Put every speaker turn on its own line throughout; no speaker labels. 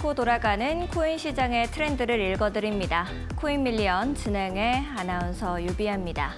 않고 돌아가는 코인 시장의 트렌드를 읽어드립니다. 코인 밀리언 진행의 아나운서 유비아입니다.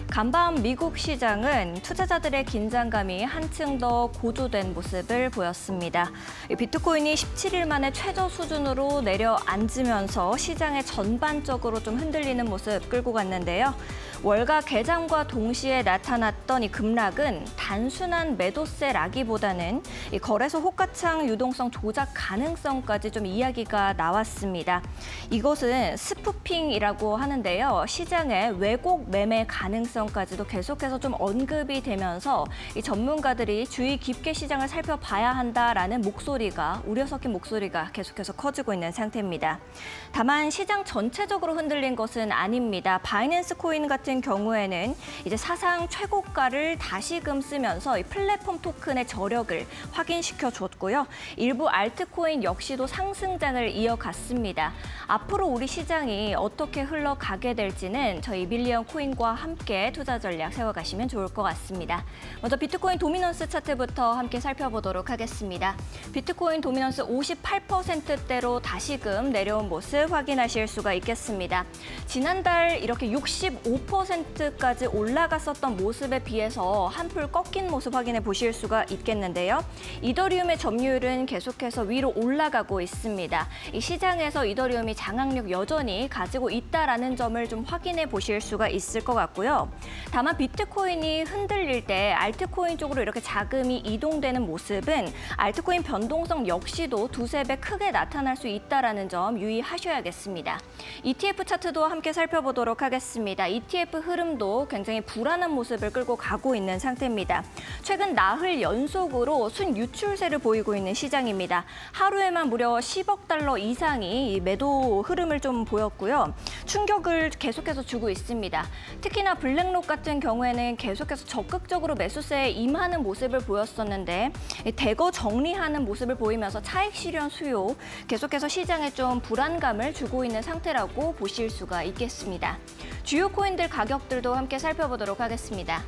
간밤 미국 시장은 투자자들의 긴장감이 한층 더 고조된 모습을 보였습니다. 비트코인이 17일 만에 최저 수준으로 내려앉으면서 시장에 전반적으로 좀 흔들리는 모습 끌고 갔는데요. 월가 개장과 동시에 나타났던 이 급락은 단순한 매도세라기보다는 이 거래소 호가창 유동성 조작 가능성까지 좀 이야기가 나왔습니다. 이것은 스푸핑이라고 하는데요. 시장의 왜곡 매매 가능성까지도 계속해서 좀 언급이 되면서 이 전문가들이 주의 깊게 시장을 살펴봐야 한다라는 목소리가 우려 섞인 목소리가 계속해서 커지고 있는 상태입니다. 다만 시장 전체적으로 흔들린 것은 아닙니다. 바이낸스 코인 같은 경우에는 이제 사상 최고가를 다시금 쓰면서 이 플랫폼 토큰의 저력을 확인시켜 줬고요. 일부 알트코인 역시도 상승장을 이어갔습니다. 앞으로 우리 시장이 어떻게 흘러가게 될지는 저희 밀리언 코인과 함께 투자 전략 세워가시면 좋을 것 같습니다. 먼저 비트코인 도미넌스 차트부터 함께 살펴보도록 하겠습니다. 비트코인 도미넌스 58%대로 다시금 내려온 모습 확인하실 수가 있겠습니다. 지난달 이렇게 65%까지 올라갔었던 모습에 비해서 한풀 꺾인 모습 확인해 보실 수가 있겠는데요. 이더리움의 점유율은 계속해서 위로 올라가고 있습니다. 이 시장에서 이더리움이 장악력 여전히 가지고 있다라는 점을 좀 확인해 보실 수가 있을 것 같고요. 다만 비트코인이 흔들릴 때 알트코인 쪽으로 이렇게 자금이 이동되는 모습은 알트코인 변동성 역시도 두세 배 크게 나타날 수 있다라는 점 유의하셔야겠습니다. ETF 차트도 함께 살펴보도록 하겠습니다. ETF 흐름도 굉장히 불안한 모습을 끌고 가고 있는 상태입니다. 최근 나흘 연속으로 순유출세를 보이고 있는 시장입니다. 하루에만 무려 10억 달러 이상이 이 매도 흐름을 좀 보였고요. 충격을 계속해서 주고 있습니다. 특히나 블랙록 같은 경우에는 계속해서 적극적으로 매수세에 임하는 모습을 보였었는데 대거 정리하는 모습을 보이면서 차익 실현 수요 계속해서 시장에 좀 불안감을 주고 있는 상태라고 보실 수가 있겠습니다. 주요 코인들 가격들도 함께 살펴보도록 하겠습니다.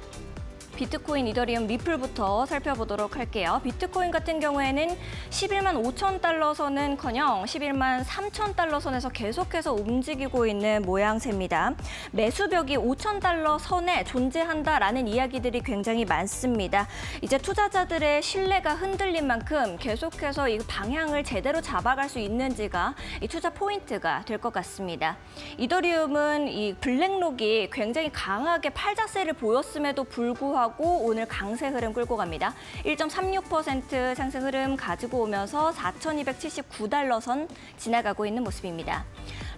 비트코인, 이더리움, 리플부터 살펴보도록 할게요. 비트코인 같은 경우에는 11만 5천 달러 선은커녕 11만 3천 달러 선에서 계속해서 움직이고 있는 모양새입니다. 매수벽이 5천 달러 선에 존재한다라는 이야기들이 굉장히 많습니다. 이제 투자자들의 신뢰가 흔들린 만큼 계속해서 이 방향을 제대로 잡아갈 수 있는지가 이 투자 포인트가 될 것 같습니다. 이더리움은 이 블랙록이 굉장히 강하게 팔자세를 보였음에도 불구하고 오늘 강세 흐름 끌고 갑니다. 1.36% 상승 흐름 가지고 오면서 4,279달러 선 지나가고 있는 모습입니다.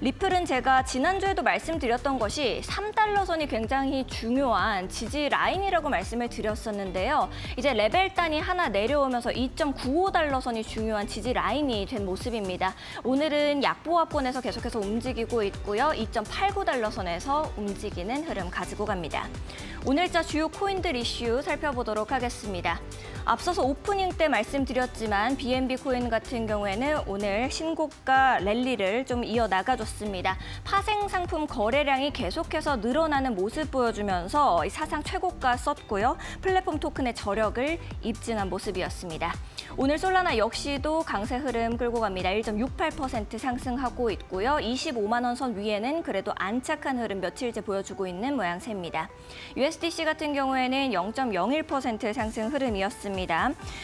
리플은 제가 지난주에도 말씀드렸던 것이 3달러 선이 굉장히 중요한 지지 라인이라고 말씀을 드렸었는데요. 이제 레벨 단위 하나 내려오면서 2.95달러 선이 중요한 지지 라인이 된 모습입니다. 오늘은 약보합권에서 계속해서 움직이고 있고요. 2.89달러 선에서 움직이는 흐름 가지고 갑니다. 오늘자 주요 코인들 이슈 살펴보도록 하겠습니다. 앞서서 오프닝 때 말씀드렸지만 BNB 코인 같은 경우에는 오늘 신고가 랠리를 좀 이어나가줬습니다. 파생 상품 거래량이 계속해서 늘어나는 모습 보여주면서 사상 최고가 썼고요. 플랫폼 토큰의 저력을 입증한 모습이었습니다. 오늘 솔라나 역시도 강세 흐름 끌고 갑니다. 1.68% 상승하고 있고요. 25만 원 선 위에는 그래도 안착한 흐름 며칠째 보여주고 있는 모양새입니다. USDC 같은 경우에는 0.01% 상승 흐름이었습니다.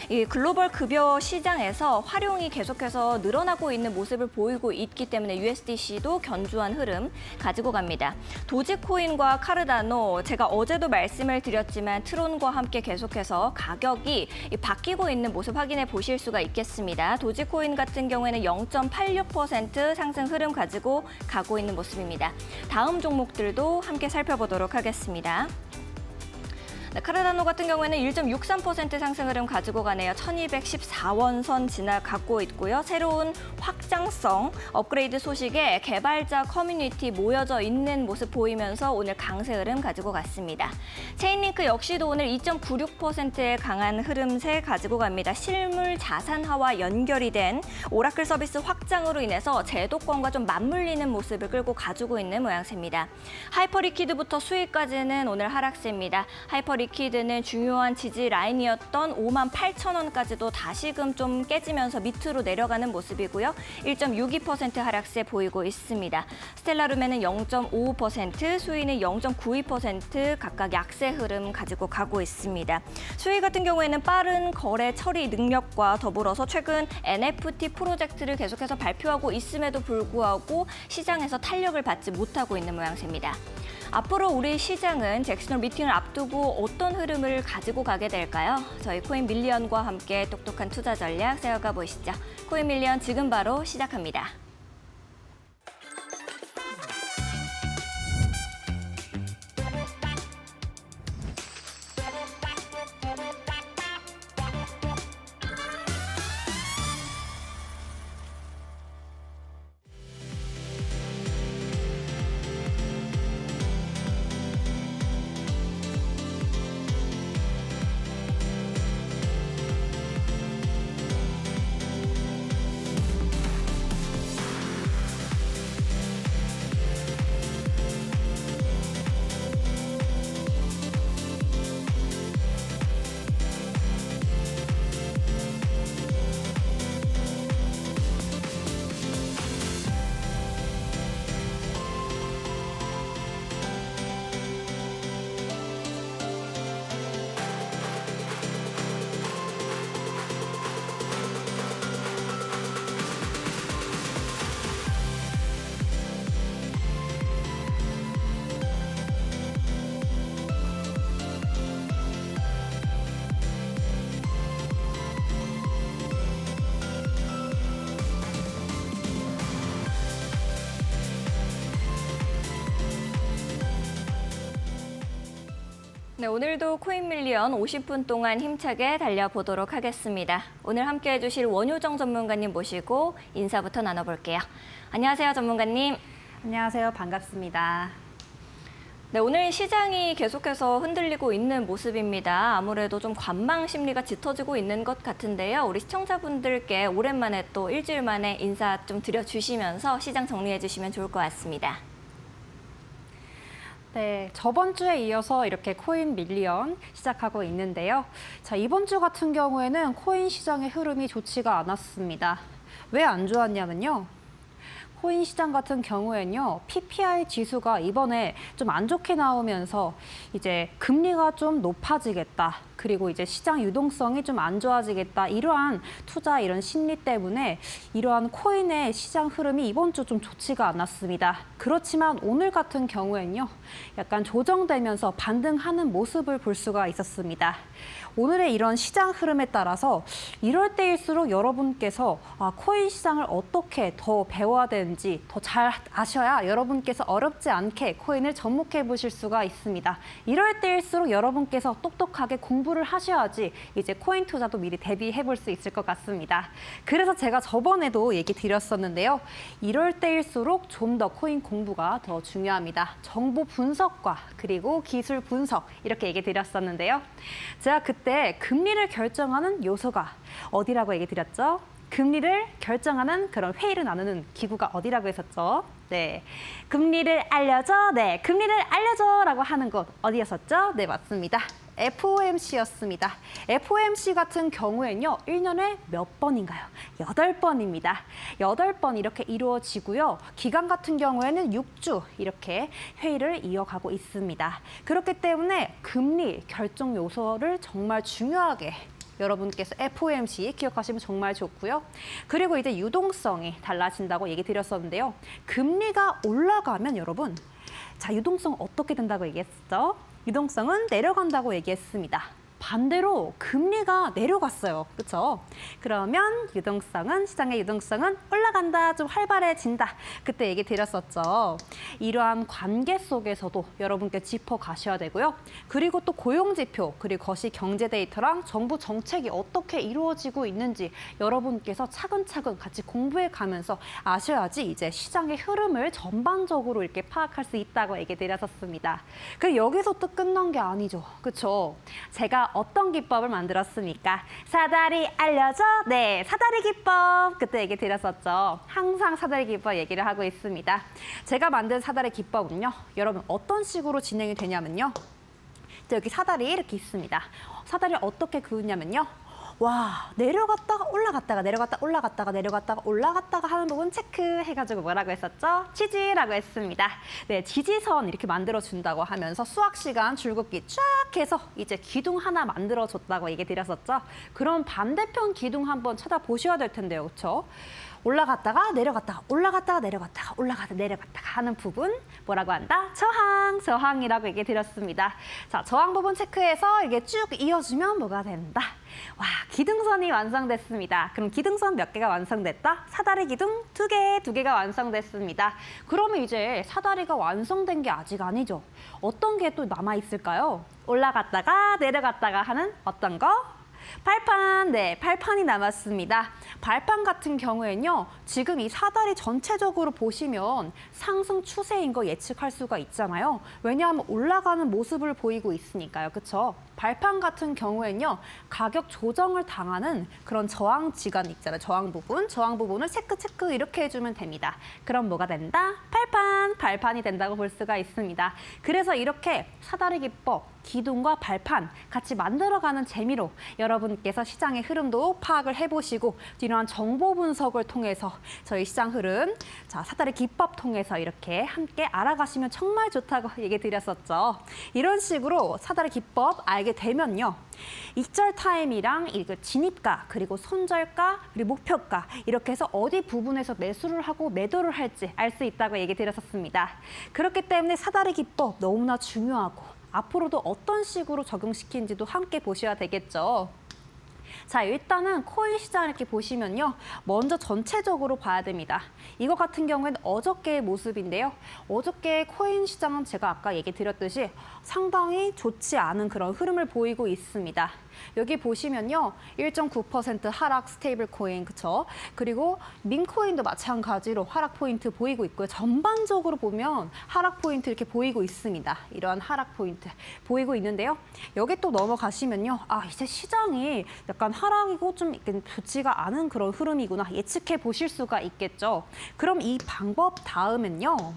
이 글로벌 급여 시장에서 활용이 계속해서 늘어나고 있는 모습을 보이고 있기 때문에 USDC도 견조한 흐름 가지고 갑니다. 도지코인과 카르다노, 제가 어제도 말씀을 드렸지만 트론과 함께 계속해서 가격이 바뀌고 있는 모습 확인해 보실 수가 있겠습니다. 도지코인 같은 경우에는 0.86% 상승 흐름 가지고 가고 있는 모습입니다. 다음 종목들도 함께 살펴보도록 하겠습니다. 카르다노 같은 경우에는 1.63% 상승 흐름 가지고 가네요. 1214원 선 지나가고 있고요. 새로운 확장성 업그레이드 소식에 개발자 커뮤니티 모여져 있는 모습 보이면서 오늘 강세 흐름 가지고 갔습니다. 체인링크 역시도 오늘 2.96%의 강한 흐름세 가지고 갑니다. 실물 자산화와 연결이 된 오라클 서비스 확장으로 인해서 제도권과 좀 맞물리는 모습을 끌고 가지고 있는 모양새입니다. 하이퍼리퀴드부터 수익까지는 오늘 하락세입니다. 하이퍼리퀴드 리퀴드는 중요한 지지 라인이었던 58,000원까지도 다시금 좀 깨지면서 밑으로 내려가는 모습이고요. 1.62% 하락세 보이고 있습니다. 스텔라룸에는 0.55%, 수위는 0.92% 각각 약세 흐름 가지고 가고 있습니다. 수위 같은 경우에는 빠른 거래 처리 능력과 더불어서 최근 NFT 프로젝트를 계속해서 발표하고 있음에도 불구하고 시장에서 탄력을 받지 못하고 있는 모양새입니다. 앞으로 우리 시장은 잭슨홀 미팅을 앞두고 어떤 흐름을 가지고 가게 될까요? 저희 코인 밀리언과 함께 똑똑한 투자 전략 세워가 보시죠. 코인 밀리언 지금 바로 시작합니다. 네, 오늘도 코인 밀리언 50분 동안 힘차게 달려보도록 하겠습니다. 오늘 함께해 주실 원효정 전문가님 모시고 인사부터 나눠볼게요. 안녕하세요, 전문가님.
안녕하세요. 반갑습니다.
네, 오늘 시장이 계속해서 흔들리고 있는 모습입니다. 아무래도 좀 관망 심리가 짙어지고 있는 것 같은데요. 우리 시청자분들께 오랜만에 또 일주일 만에 인사 좀 드려주시면서 시장 정리해 주시면 좋을 것 같습니다.
네, 저번 주에 이어서 이렇게 코인 밀리언 시작하고 있는데요. 자, 이번 주 같은 경우에는 코인 시장의 흐름이 좋지가 않았습니다. 왜 안 좋았냐면요. 코인 시장 같은 경우에는요, PPI 지수가 이번에 좀 안 좋게 나오면서 이제 금리가 좀 높아지겠다. 그리고 이제 시장 유동성이 좀 안 좋아지겠다. 이러한 투자 이런 심리 때문에 이러한 코인의 시장 흐름이 이번 주 좀 좋지가 않았습니다. 그렇지만 오늘 같은 경우에는요, 약간 조정되면서 반등하는 모습을 볼 수가 있었습니다. 오늘의 이런 시장 흐름에 따라서 이럴 때일수록 여러분께서 코인 시장을 어떻게 더 배워야 되는지 더 잘 아셔야 여러분께서 어렵지 않게 코인을 접목해 보실 수가 있습니다. 이럴 때일수록 여러분께서 똑똑하게 공부를 하셔야지 이제 코인 투자도 미리 대비해 볼 수 있을 것 같습니다. 그래서 제가 저번에도 얘기 드렸었는데요. 이럴 때일수록 좀 더 코인 공부가 더 중요합니다. 정보 분석과 그리고 기술 분석 이렇게 얘기 드렸었는데요. 제가 그때 금리를 결정하는 요소가 어디라고 얘기 드렸죠? 금리를 결정하는 그런 회의를 나누는 기구가 어디라고 했었죠? 네, 금리를 알려줘. 네, 금리를 알려줘라고 하는 곳 어디였었죠? 네, 맞습니다. FOMC였습니다. FOMC 같은 경우에는요, 1년에 몇 번인가요? 8번입니다. 8번 이렇게 이루어지고요. 기간 같은 경우에는 6주 이렇게 회의를 이어가고 있습니다. 그렇기 때문에 금리 결정 요소를 정말 중요하게 여러분께서 FOMC 기억하시면 정말 좋고요. 그리고 이제 유동성이 달라진다고 얘기 드렸었는데요. 금리가 올라가면 여러분, 자, 유동성 어떻게 된다고 얘기했죠? 유동성은 내려간다고 얘기했습니다. 반대로 금리가 내려갔어요. 그렇죠? 그러면 유동성은 시장의 유동성은 올라간다, 좀 활발해진다. 그때 얘기 드렸었죠. 이러한 관계 속에서도 여러분께 짚어가셔야 되고요. 그리고 또 고용지표, 그리고 거시 경제 데이터랑 정부 정책이 어떻게 이루어지고 있는지 여러분께서 차근차근 같이 공부해 가면서 아셔야지 이제 시장의 흐름을 전반적으로 이렇게 파악할 수 있다고 얘기 드렸었습니다. 그리고 여기서 또 끝난 게 아니죠. 그렇죠? 제가 어떤 기법을 만들었습니까? 사다리 알려줘? 네, 사다리 기법. 그때 얘기 드렸었죠. 항상 사다리 기법 얘기를 하고 있습니다. 제가 만든 사다리 기법은요. 여러분 어떤 식으로 진행이 되냐면요. 자, 여기 사다리 이렇게 있습니다. 사다리를 어떻게 그었냐면요. 와, 내려갔다가 올라갔다가 내려갔다가 올라갔다가 내려갔다가 올라갔다가 하는 부분 체크해가지고 뭐라고 했었죠? 지지라고 했습니다. 네, 지지선 이렇게 만들어준다고 하면서 수학 시간 줄긋기 쫙 해서 이제 기둥 하나 만들어줬다고 얘기 드렸었죠? 그럼 반대편 기둥 한번 찾아보셔야 될 텐데요, 그렇죠? 올라갔다가 내려갔다가 올라갔다가 내려갔다가 올라갔다가 내려갔다가 하는 부분 뭐라고 한다? 저항이라고 얘기 드렸습니다. 자, 저항 부분 체크해서 이게 쭉 이어주면 뭐가 된다? 와, 기둥선이 완성됐습니다. 그럼 기둥선 몇 개가 완성됐다? 사다리 기둥 두 개가 완성됐습니다. 그러면 이제 사다리가 완성된 게 아직 아니죠. 어떤 게 또 남아있을까요? 올라갔다가 내려갔다가 하는 어떤 거? 발판, 네, 발판이 남았습니다. 발판 같은 경우에는요, 지금 이 사다리 전체적으로 보시면 상승 추세인 거 예측할 수가 있잖아요. 왜냐하면 올라가는 모습을 보이고 있으니까요, 그렇죠? 발판 같은 경우에는요, 가격 조정을 당하는 그런 저항 지간 있잖아요, 저항 부분을 체크 이렇게 해주면 됩니다. 그럼 뭐가 된다? 발판이 된다고 볼 수가 있습니다. 그래서 이렇게 사다리 기법, 기둥과 발판 같이 만들어가는 재미로 여러분께서 시장의 흐름도 파악을 해보시고 이러한 정보 분석을 통해서 저희 시장 흐름, 자, 사다리 기법 통해서 이렇게 함께 알아가시면 정말 좋다고 얘기 드렸었죠. 이런 식으로 사다리 기법 알게 되면요. 익절 타임이랑 이거 진입가, 그리고 손절가, 그리고 목표가 이렇게 해서 어디 부분에서 매수를 하고 매도를 할지 알 수 있다고 얘기 드렸었습니다. 그렇기 때문에 사다리 기법 너무나 중요하고 앞으로도 어떤 식으로 적용시키는지도 함께 보셔야 되겠죠. 자, 일단은 코인 시장 이렇게 보시면요. 먼저 전체적으로 봐야 됩니다. 이거 같은 경우에는 어저께의 모습인데요. 어저께 코인 시장은 제가 아까 얘기 드렸듯이 상당히 좋지 않은 그런 흐름을 보이고 있습니다. 여기 보시면요. 1.9% 하락 스테이블 코인, 그쵸? 그리고 민코인도 마찬가지로 하락 포인트 보이고 있고요. 전반적으로 보면 하락 포인트 이렇게 보이고 있습니다. 이러한 하락 포인트 보이고 있는데요. 여기 또 넘어가시면요. 아, 이제 시장이 약간 하락이고 좀 좋지가 않은 그런 흐름이구나 예측해 보실 수가 있겠죠. 그럼 이 방법 다음엔요.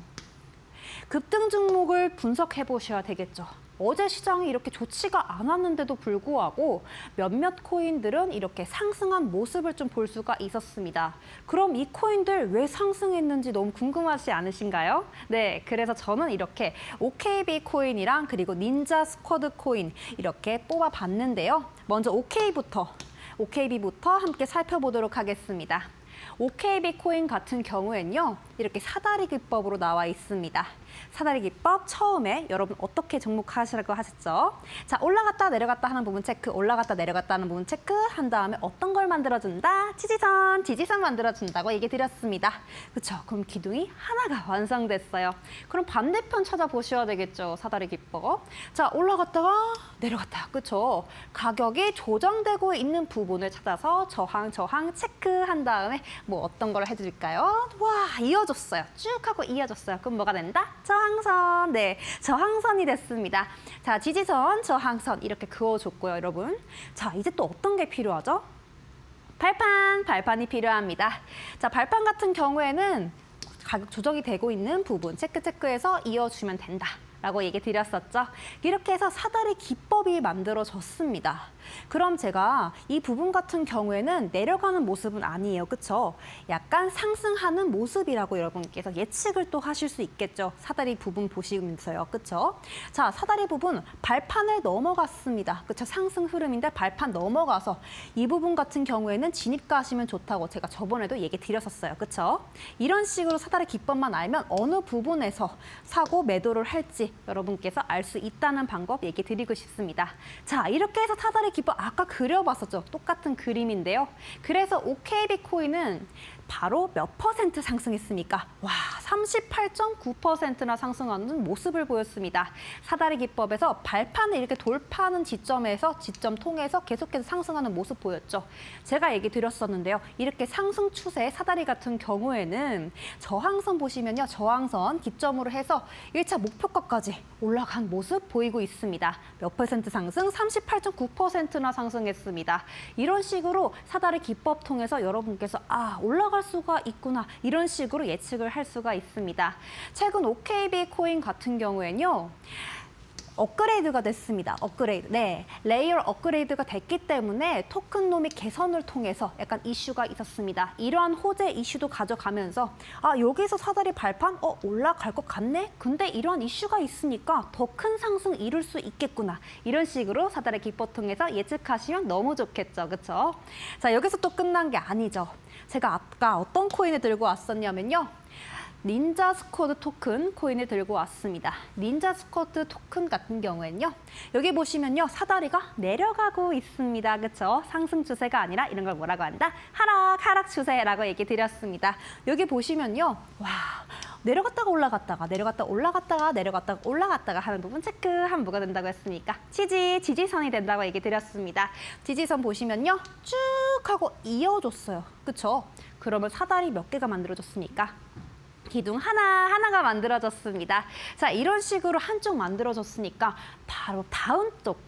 급등 종목을 분석해 보셔야 되겠죠. 어제 시장이 이렇게 좋지가 않았는데도 불구하고 몇몇 코인들은 이렇게 상승한 모습을 좀 볼 수가 있었습니다. 그럼 이 코인들 왜 상승했는지 너무 궁금하지 않으신가요? 네, 그래서 저는 이렇게 OKB 코인이랑 그리고 닌자 스쿼드 코인 이렇게 뽑아봤는데요. 먼저 OKB부터 함께 살펴보도록 하겠습니다. OKB 코인 같은 경우엔요. 이렇게 사다리 기법으로 나와 있습니다. 사다리 기법 처음에 여러분 어떻게 접목하시라고 하셨죠? 자, 올라갔다 내려갔다 하는 부분 체크, 올라갔다 내려갔다 하는 부분 체크 한 다음에 어떤 걸 만들어준다? 지지선 만들어준다고 얘기 드렸습니다. 그렇죠? 그럼 기둥이 하나가 완성됐어요. 그럼 반대편 찾아보셔야 되겠죠? 사다리 기법. 자, 올라갔다가 내려갔다. 그렇죠? 가격이 조정되고 있는 부분을 찾아서 저항 체크한 다음에 뭐 어떤 걸 해드릴까요? 와, 이어졌어요. 쭉 하고 이어졌어요. 그럼 뭐가 된다? 저항선. 네, 저항선이 됐습니다. 자, 지지선, 저항선 이렇게 그어줬고요, 여러분. 자, 이제 또 어떤 게 필요하죠? 발판이 필요합니다. 자, 발판 같은 경우에는 가격 조정이 되고 있는 부분 체크해서 이어주면 된다. 라고 얘기 드렸었죠. 이렇게 해서 사다리 기법이 만들어졌습니다. 그럼 제가 이 부분 같은 경우에는 내려가는 모습은 아니에요. 그렇죠? 약간 상승하는 모습이라고 여러분께서 예측을 또 하실 수 있겠죠. 사다리 부분 보시면서요. 그렇죠? 자, 사다리 부분 발판을 넘어갔습니다. 그렇죠? 상승 흐름인데 발판 넘어가서 이 부분 같은 경우에는 진입가 하시면 좋다고 제가 저번에도 얘기 드렸었어요. 그렇죠? 이런 식으로 사다리 기법만 알면 어느 부분에서 사고 매도를 할지 여러분께서 알 수 있다는 방법 얘기 드리고 싶습니다. 자, 이렇게 해서 사다리 기법 아까 그려봤었죠. 똑같은 그림인데요. 그래서 OKB 코인은 바로 몇 % 상승했습니까? 와, 38.9%나 상승하는 모습을 보였습니다. 사다리 기법에서 발판을 이렇게 돌파하는 지점 통해서 계속해서 상승하는 모습 보였죠. 제가 얘기 드렸었는데요. 이렇게 상승 추세 사다리 같은 경우에는 저항선 보시면요. 저항선 기점으로 해서 1차 목표가까지 올라간 모습 보이고 있습니다. 몇 % 상승? 38.9%나 상승했습니다. 이런 식으로 사다리 기법 통해서 여러분께서 올라갈 수가 있구나 이런 식으로 예측을 할 수가 있습니다. 최근 OKB 코인 같은 경우에는요. 업그레이드가 됐습니다. 업그레이드. 네, 레이어 업그레이드가 됐기 때문에 토큰 놈이 개선을 통해서 약간 이슈가 있었습니다. 이러한 호재 이슈도 가져가면서 여기서 사다리 발판 올라갈 것 같네? 근데 이러한 이슈가 있으니까 더 큰 상승 이룰 수 있겠구나. 이런 식으로 사다리 기법 통해서 예측하시면 너무 좋겠죠. 그렇죠? 자, 여기서 또 끝난 게 아니죠. 제가 아까 어떤 코인을 들고 왔었냐면요. 닌자 스쿼드 토큰 코인을 들고 왔습니다. 닌자 스쿼드 토큰 같은 경우에는요. 여기 보시면요. 사다리가 내려가고 있습니다. 그렇죠? 상승 추세가 아니라 이런 걸 뭐라고 한다? 하락 추세라고 얘기 드렸습니다. 여기 보시면요. 와, 내려갔다가 올라갔다가 내려갔다가 올라갔다가 내려갔다가 올라갔다가 하는 부분 체크하면 뭐가 된다고 했습니까? 지지선이 된다고 얘기 드렸습니다. 지지선 보시면요. 쭉 하고 이어줬어요. 그렇죠? 그러면 사다리 몇 개가 만들어졌습니까? 기둥 하나가 만들어졌습니다. 자, 이런 식으로 한쪽 만들어졌으니까 바로 다음 쪽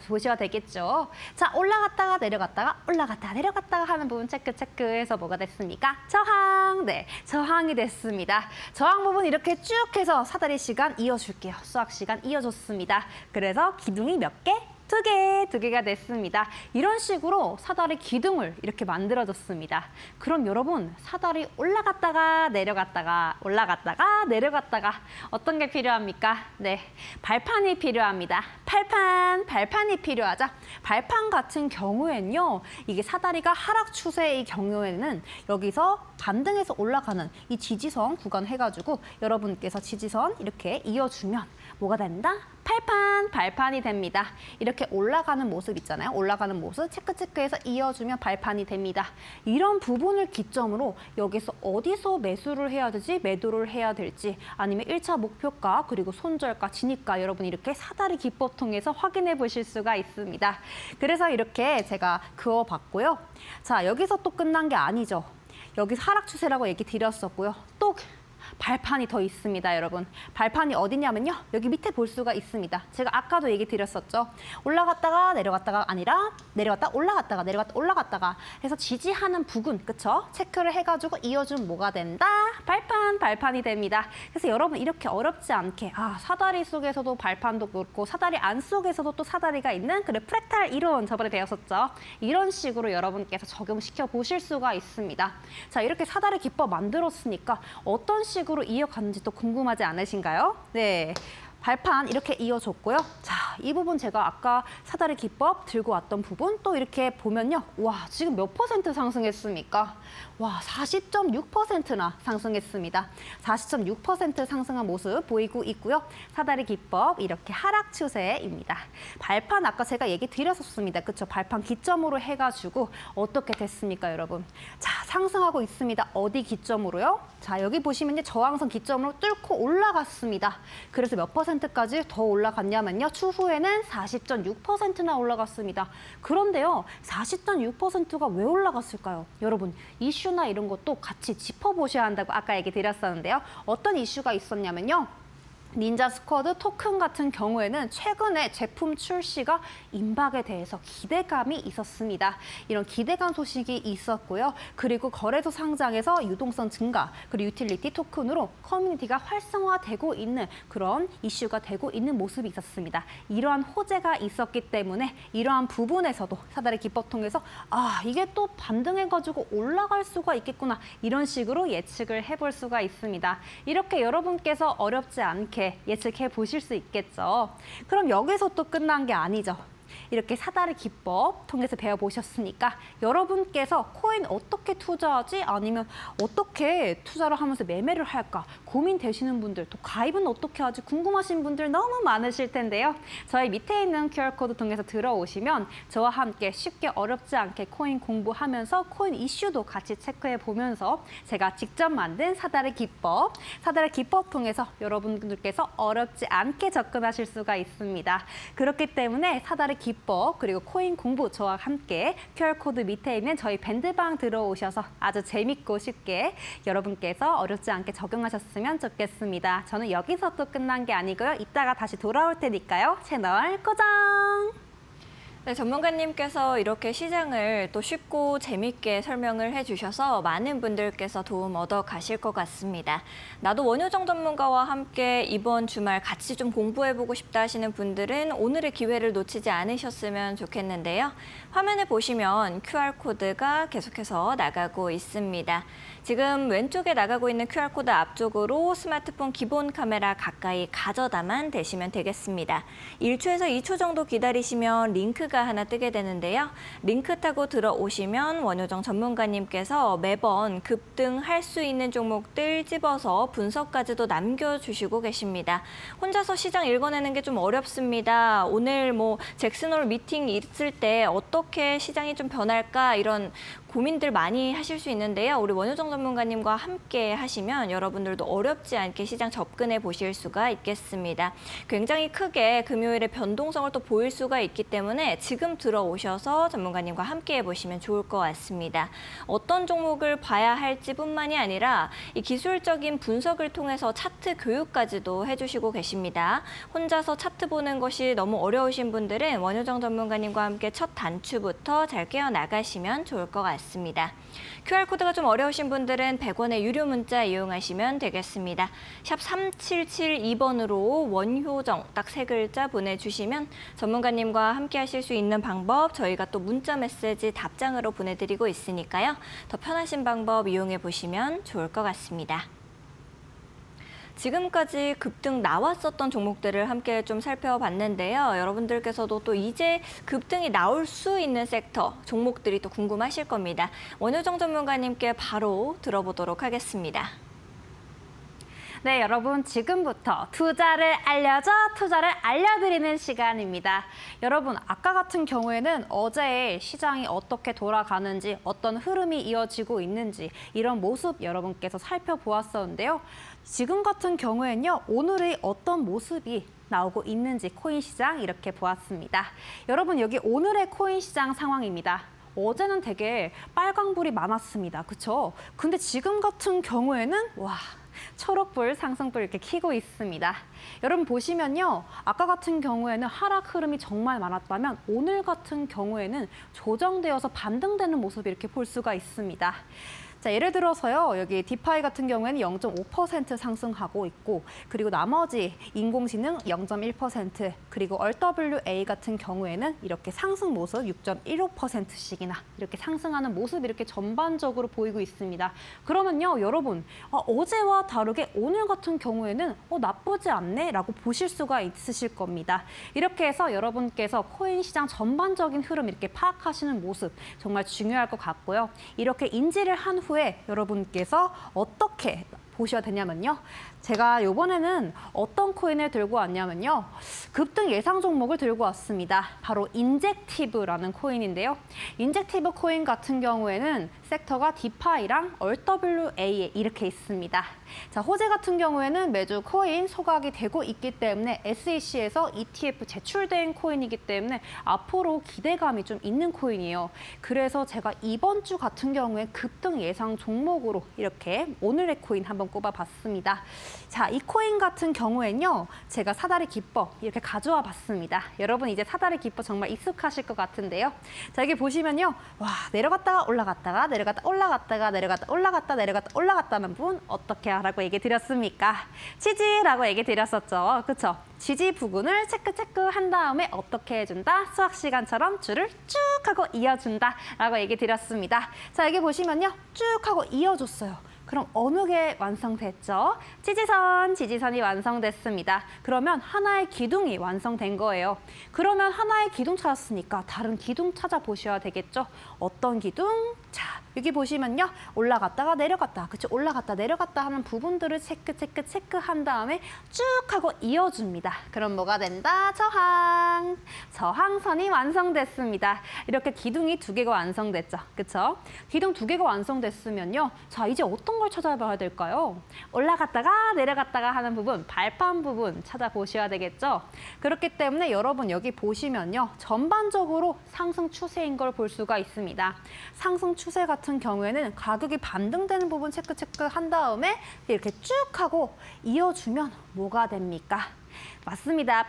보셔야 되겠죠. 자, 올라갔다가 내려갔다가 올라갔다가 내려갔다가 하는 부분 체크해서 뭐가 됐습니까? 저항. 네, 저항이 됐습니다. 저항 부분 이렇게 쭉 해서 사다리 시간 이어줄게요. 수학 시간 이어줬습니다. 그래서 기둥이 몇 개? 두 개가 됐습니다. 이런 식으로 사다리 기둥을 이렇게 만들어줬습니다. 그럼 여러분, 사다리 올라갔다가 내려갔다가 올라갔다가 내려갔다가 어떤 게 필요합니까? 네, 발판이 필요합니다. 발판이 필요하죠. 발판 같은 경우에는요, 이게 사다리가 하락 추세의 경우에는 여기서 반등해서 올라가는 이 지지선 구간 해가지고 여러분께서 지지선 이렇게 이어주면 뭐가 된다? 발판이 됩니다. 이렇게 올라가는 모습 있잖아요. 올라가는 모습 체크해서 이어주면 발판이 됩니다. 이런 부분을 기점으로 여기서 어디서 매수를 해야 되지, 매도를 해야 될지, 아니면 1차 목표가 그리고 손절가, 진입가 여러분 이렇게 사다리 기법 통해서 확인해 보실 수가 있습니다. 그래서 이렇게 제가 그어봤고요. 자, 여기서 또 끝난 게 아니죠. 여기서 하락 추세라고 얘기 드렸었고요. 또 발판이 더 있습니다, 여러분. 발판이 어디냐면요. 여기 밑에 볼 수가 있습니다. 제가 아까도 얘기 드렸었죠. 올라갔다가 내려갔다가 아니라 내려갔다 올라갔다가 내려갔다 올라갔다가 해서 지지하는 부분, 그쵸? 체크를 해가지고 이어주면 뭐가 된다? 발판이 됩니다. 그래서 여러분 이렇게 어렵지 않게 사다리 속에서도 발판도 그렇고 사다리 안 속에서도 또 사다리가 있는 프랙탈 이론 저번에 배웠었죠. 이런 식으로 여러분께서 적용시켜 보실 수가 있습니다. 자, 이렇게 사다리 기법 만들었으니까 어떤 식으로 이어가는지 또 궁금하지 않으신가요? 네. 발판 이렇게 이어줬고요. 자, 이 부분 제가 아까 사다리 기법 들고 왔던 부분 또 이렇게 보면요. 와, 지금 몇 퍼센트 상승했습니까? 와, 40.6%나 상승했습니다. 40.6% 상승한 모습 보이고 있고요. 사다리 기법 이렇게 하락 추세입니다. 발판 아까 제가 얘기 드렸었습니다. 그렇죠? 발판 기점으로 해가지고 어떻게 됐습니까, 여러분? 자, 상승하고 있습니다. 어디 기점으로요? 자, 여기 보시면 저항선 기점으로 뚫고 올라갔습니다. 그래서 몇 퍼센트까지 더 올라갔냐면요. 추후에는 40.6%나 올라갔습니다. 그런데요, 40.6%가 왜 올라갔을까요? 여러분, 이슈나 이런 것도 같이 짚어보셔야 한다고 아까 얘기 드렸었는데요. 어떤 이슈가 있었냐면요. 닌자 스쿼드 토큰 같은 경우에는 최근에 제품 출시가 임박에 대해서 기대감이 있었습니다. 이런 기대감 소식이 있었고요. 그리고 거래소 상장에서 유동성 증가, 그리고 유틸리티 토큰으로 커뮤니티가 활성화되고 있는 그런 이슈가 되고 있는 모습이 있었습니다. 이러한 호재가 있었기 때문에 이러한 부분에서도 사다리 기법 통해서 이게 또 반등해가지고 올라갈 수가 있겠구나. 이런 식으로 예측을 해볼 수가 있습니다. 이렇게 여러분께서 어렵지 않게 예측해 보실 수 있겠죠. 그럼 여기서 또 끝난 게 아니죠. 이렇게 사다리 기법 통해서 배워보셨으니까 여러분께서 코인 어떻게 투자하지? 아니면 어떻게 투자를 하면서 매매를 할까? 고민되시는 분들, 또 가입은 어떻게 하지? 궁금하신 분들 너무 많으실 텐데요. 저희 밑에 있는 QR코드 통해서 들어오시면 저와 함께 쉽게 어렵지 않게 코인 공부하면서 코인 이슈도 같이 체크해 보면서 제가 직접 만든 사다리 기법 통해서 여러분들께서 어렵지 않게 접근하실 수가 있습니다. 그렇기 때문에 사다리 기법 그리고 코인 공부 저와 함께 QR코드 밑에 있는 저희 밴드방 들어오셔서 아주 재밌고 쉽게 여러분께서 어렵지 않게 적용하셨으면 좋겠습니다. 저는 여기서 또 끝난 게 아니고요. 이따가 다시 돌아올 테니까요. 채널 고정!
네, 전문가님께서 이렇게 시장을 또 쉽고 재밌게 설명을 해주셔서 많은 분들께서 도움 얻어 가실 것 같습니다. 나도 원효정 전문가와 함께 이번 주말 같이 좀 공부해보고 싶다 하시는 분들은 오늘의 기회를 놓치지 않으셨으면 좋겠는데요. 화면에 보시면 QR코드가 계속해서 나가고 있습니다. 지금 왼쪽에 나가고 있는 QR코드 앞쪽으로 스마트폰 기본 카메라 가까이 가져다만 대시면 되겠습니다. 1초에서 2초 정도 기다리시면 링크가 하나 뜨게 되는데요. 링크 타고 들어오시면 원효정 전문가님께서 매번 급등할 수 있는 종목들 집어서 분석까지도 남겨주시고 계십니다. 혼자서 시장 읽어내는 게 좀 어렵습니다. 오늘 잭슨홀 미팅 있을 때 어떻게 시장이 좀 변할까 이런 고민들 많이 하실 수 있는데요. 우리 원효정 전문가님과 함께 하시면 여러분들도 어렵지 않게 시장 접근해 보실 수가 있겠습니다. 굉장히 크게 금요일에 변동성을 또 보일 수가 있기 때문에 지금 들어오셔서 전문가님과 함께 해보시면 좋을 것 같습니다. 어떤 종목을 봐야 할지뿐만이 아니라 이 기술적인 분석을 통해서 차트 교육까지도 해주시고 계십니다. 혼자서 차트 보는 것이 너무 어려우신 분들은 원효정 전문가님과 함께 첫 단추부터 잘 깨어나가시면 좋을 것 같습니다. QR코드가 좀 어려우신 분들은 100원의 유료 문자 이용하시면 되겠습니다. 샵 3772번으로 원효정 딱 3글자 보내주시면 전문가님과 함께 하실 수 있는 방법 저희가 또 문자 메시지 답장으로 보내드리고 있으니까요. 더 편하신 방법 이용해 보시면 좋을 것 같습니다. 지금까지 급등 나왔었던 종목들을 함께 좀 살펴봤는데요. 여러분들께서도 또 이제 급등이 나올 수 있는 섹터, 종목들이 또 궁금하실 겁니다. 원효정 전문가님께 바로 들어보도록 하겠습니다.
네, 여러분 지금부터 투자를 알려드리는 시간입니다. 여러분 아까 같은 경우에는 어제 시장이 어떻게 돌아가는지 어떤 흐름이 이어지고 있는지 이런 모습 여러분께서 살펴보았었는데요. 지금 같은 경우에는요. 오늘의 어떤 모습이 나오고 있는지 코인 시장 이렇게 보았습니다. 여러분 여기 오늘의 코인 시장 상황입니다. 어제는 되게 빨강불이 많았습니다. 그렇죠? 근데 지금 같은 경우에는 초록불, 상승불 이렇게 켜고 있습니다. 여러분 보시면요. 아까 같은 경우에는 하락 흐름이 정말 많았다면 오늘 같은 경우에는 조정되어서 반등되는 모습을 이렇게 볼 수가 있습니다. 자, 예를 들어서요. 여기 디파이 같은 경우에는 0.5% 상승하고 있고 그리고 나머지 인공지능 0.1% 그리고 RWA 같은 경우에는 이렇게 상승 모습 6.15%씩이나 이렇게 상승하는 모습 이렇게 전반적으로 보이고 있습니다. 그러면요. 여러분 어제와 다르게 오늘 같은 경우에는 나쁘지 않네 라고 보실 수가 있으실 겁니다. 이렇게 해서 여러분께서 코인 시장 전반적인 흐름 이렇게 파악하시는 모습 정말 중요할 것 같고요. 이렇게 인지를 한 후에 여러분께서 어떻게 보셔야 되냐면요. 제가 이번에는 어떤 코인을 들고 왔냐면요. 급등 예상 종목을 들고 왔습니다. 바로 인젝티브라는 코인인데요. 인젝티브 코인 같은 경우에는 섹터가 디파이랑 RWA에 이렇게 있습니다. 자, 호재 같은 경우에는 매주 코인 소각이 되고 있기 때문에 SEC에서 ETF 제출된 코인이기 때문에 앞으로 기대감이 좀 있는 코인이에요. 그래서 제가 이번 주 같은 경우에 급등 예상 종목으로 이렇게 오늘의 코인 한번 꼽아봤습니다. 자, 이 코인 같은 경우에는요. 제가 사다리 기법 이렇게 가져와 봤습니다. 여러분 이제 사다리 기법 정말 익숙하실 것 같은데요. 자, 여기 보시면요. 내려갔다가 올라갔다가 올라갔다가 올라갔다는 부분 어떻게 하라고 얘기 드렸습니까? 지지라고 얘기 드렸었죠. 그렇죠? 지지 부근을 체크 한 다음에 어떻게 해준다? 수학 시간처럼 줄을 쭉 하고 이어준다 라고 얘기 드렸습니다. 자, 여기 보시면요. 쭉 하고 이어줬어요. 그럼 어느 게 완성됐죠? 지지선이 완성됐습니다. 그러면 하나의 기둥이 완성된 거예요. 그러면 하나의 기둥 찾았으니까 다른 기둥 찾아보셔야 되겠죠? 어떤 기둥? 자, 여기 보시면요. 올라갔다가 내려갔다. 그쵸? 올라갔다 내려갔다 하는 부분들을 체크한 다음에 쭉 하고 이어줍니다. 그럼 뭐가 된다? 저항선이 완성됐습니다. 이렇게 기둥이 2개가 완성됐죠. 그쵸? 기둥 2개가 완성됐으면요. 자, 이제 어떤 어떤 걸 찾아봐야 될까요? 올라갔다가 내려갔다가 하는 부분, 발판 부분 찾아보셔야 되겠죠? 그렇기 때문에 여러분 여기 보시면요. 전반적으로 상승 추세인 걸 볼 수가 있습니다. 상승 추세 같은 경우에는 가격이 반등되는 부분 체크한 다음에 이렇게 쭉 하고 이어주면 뭐가 됩니까? 맞습니다.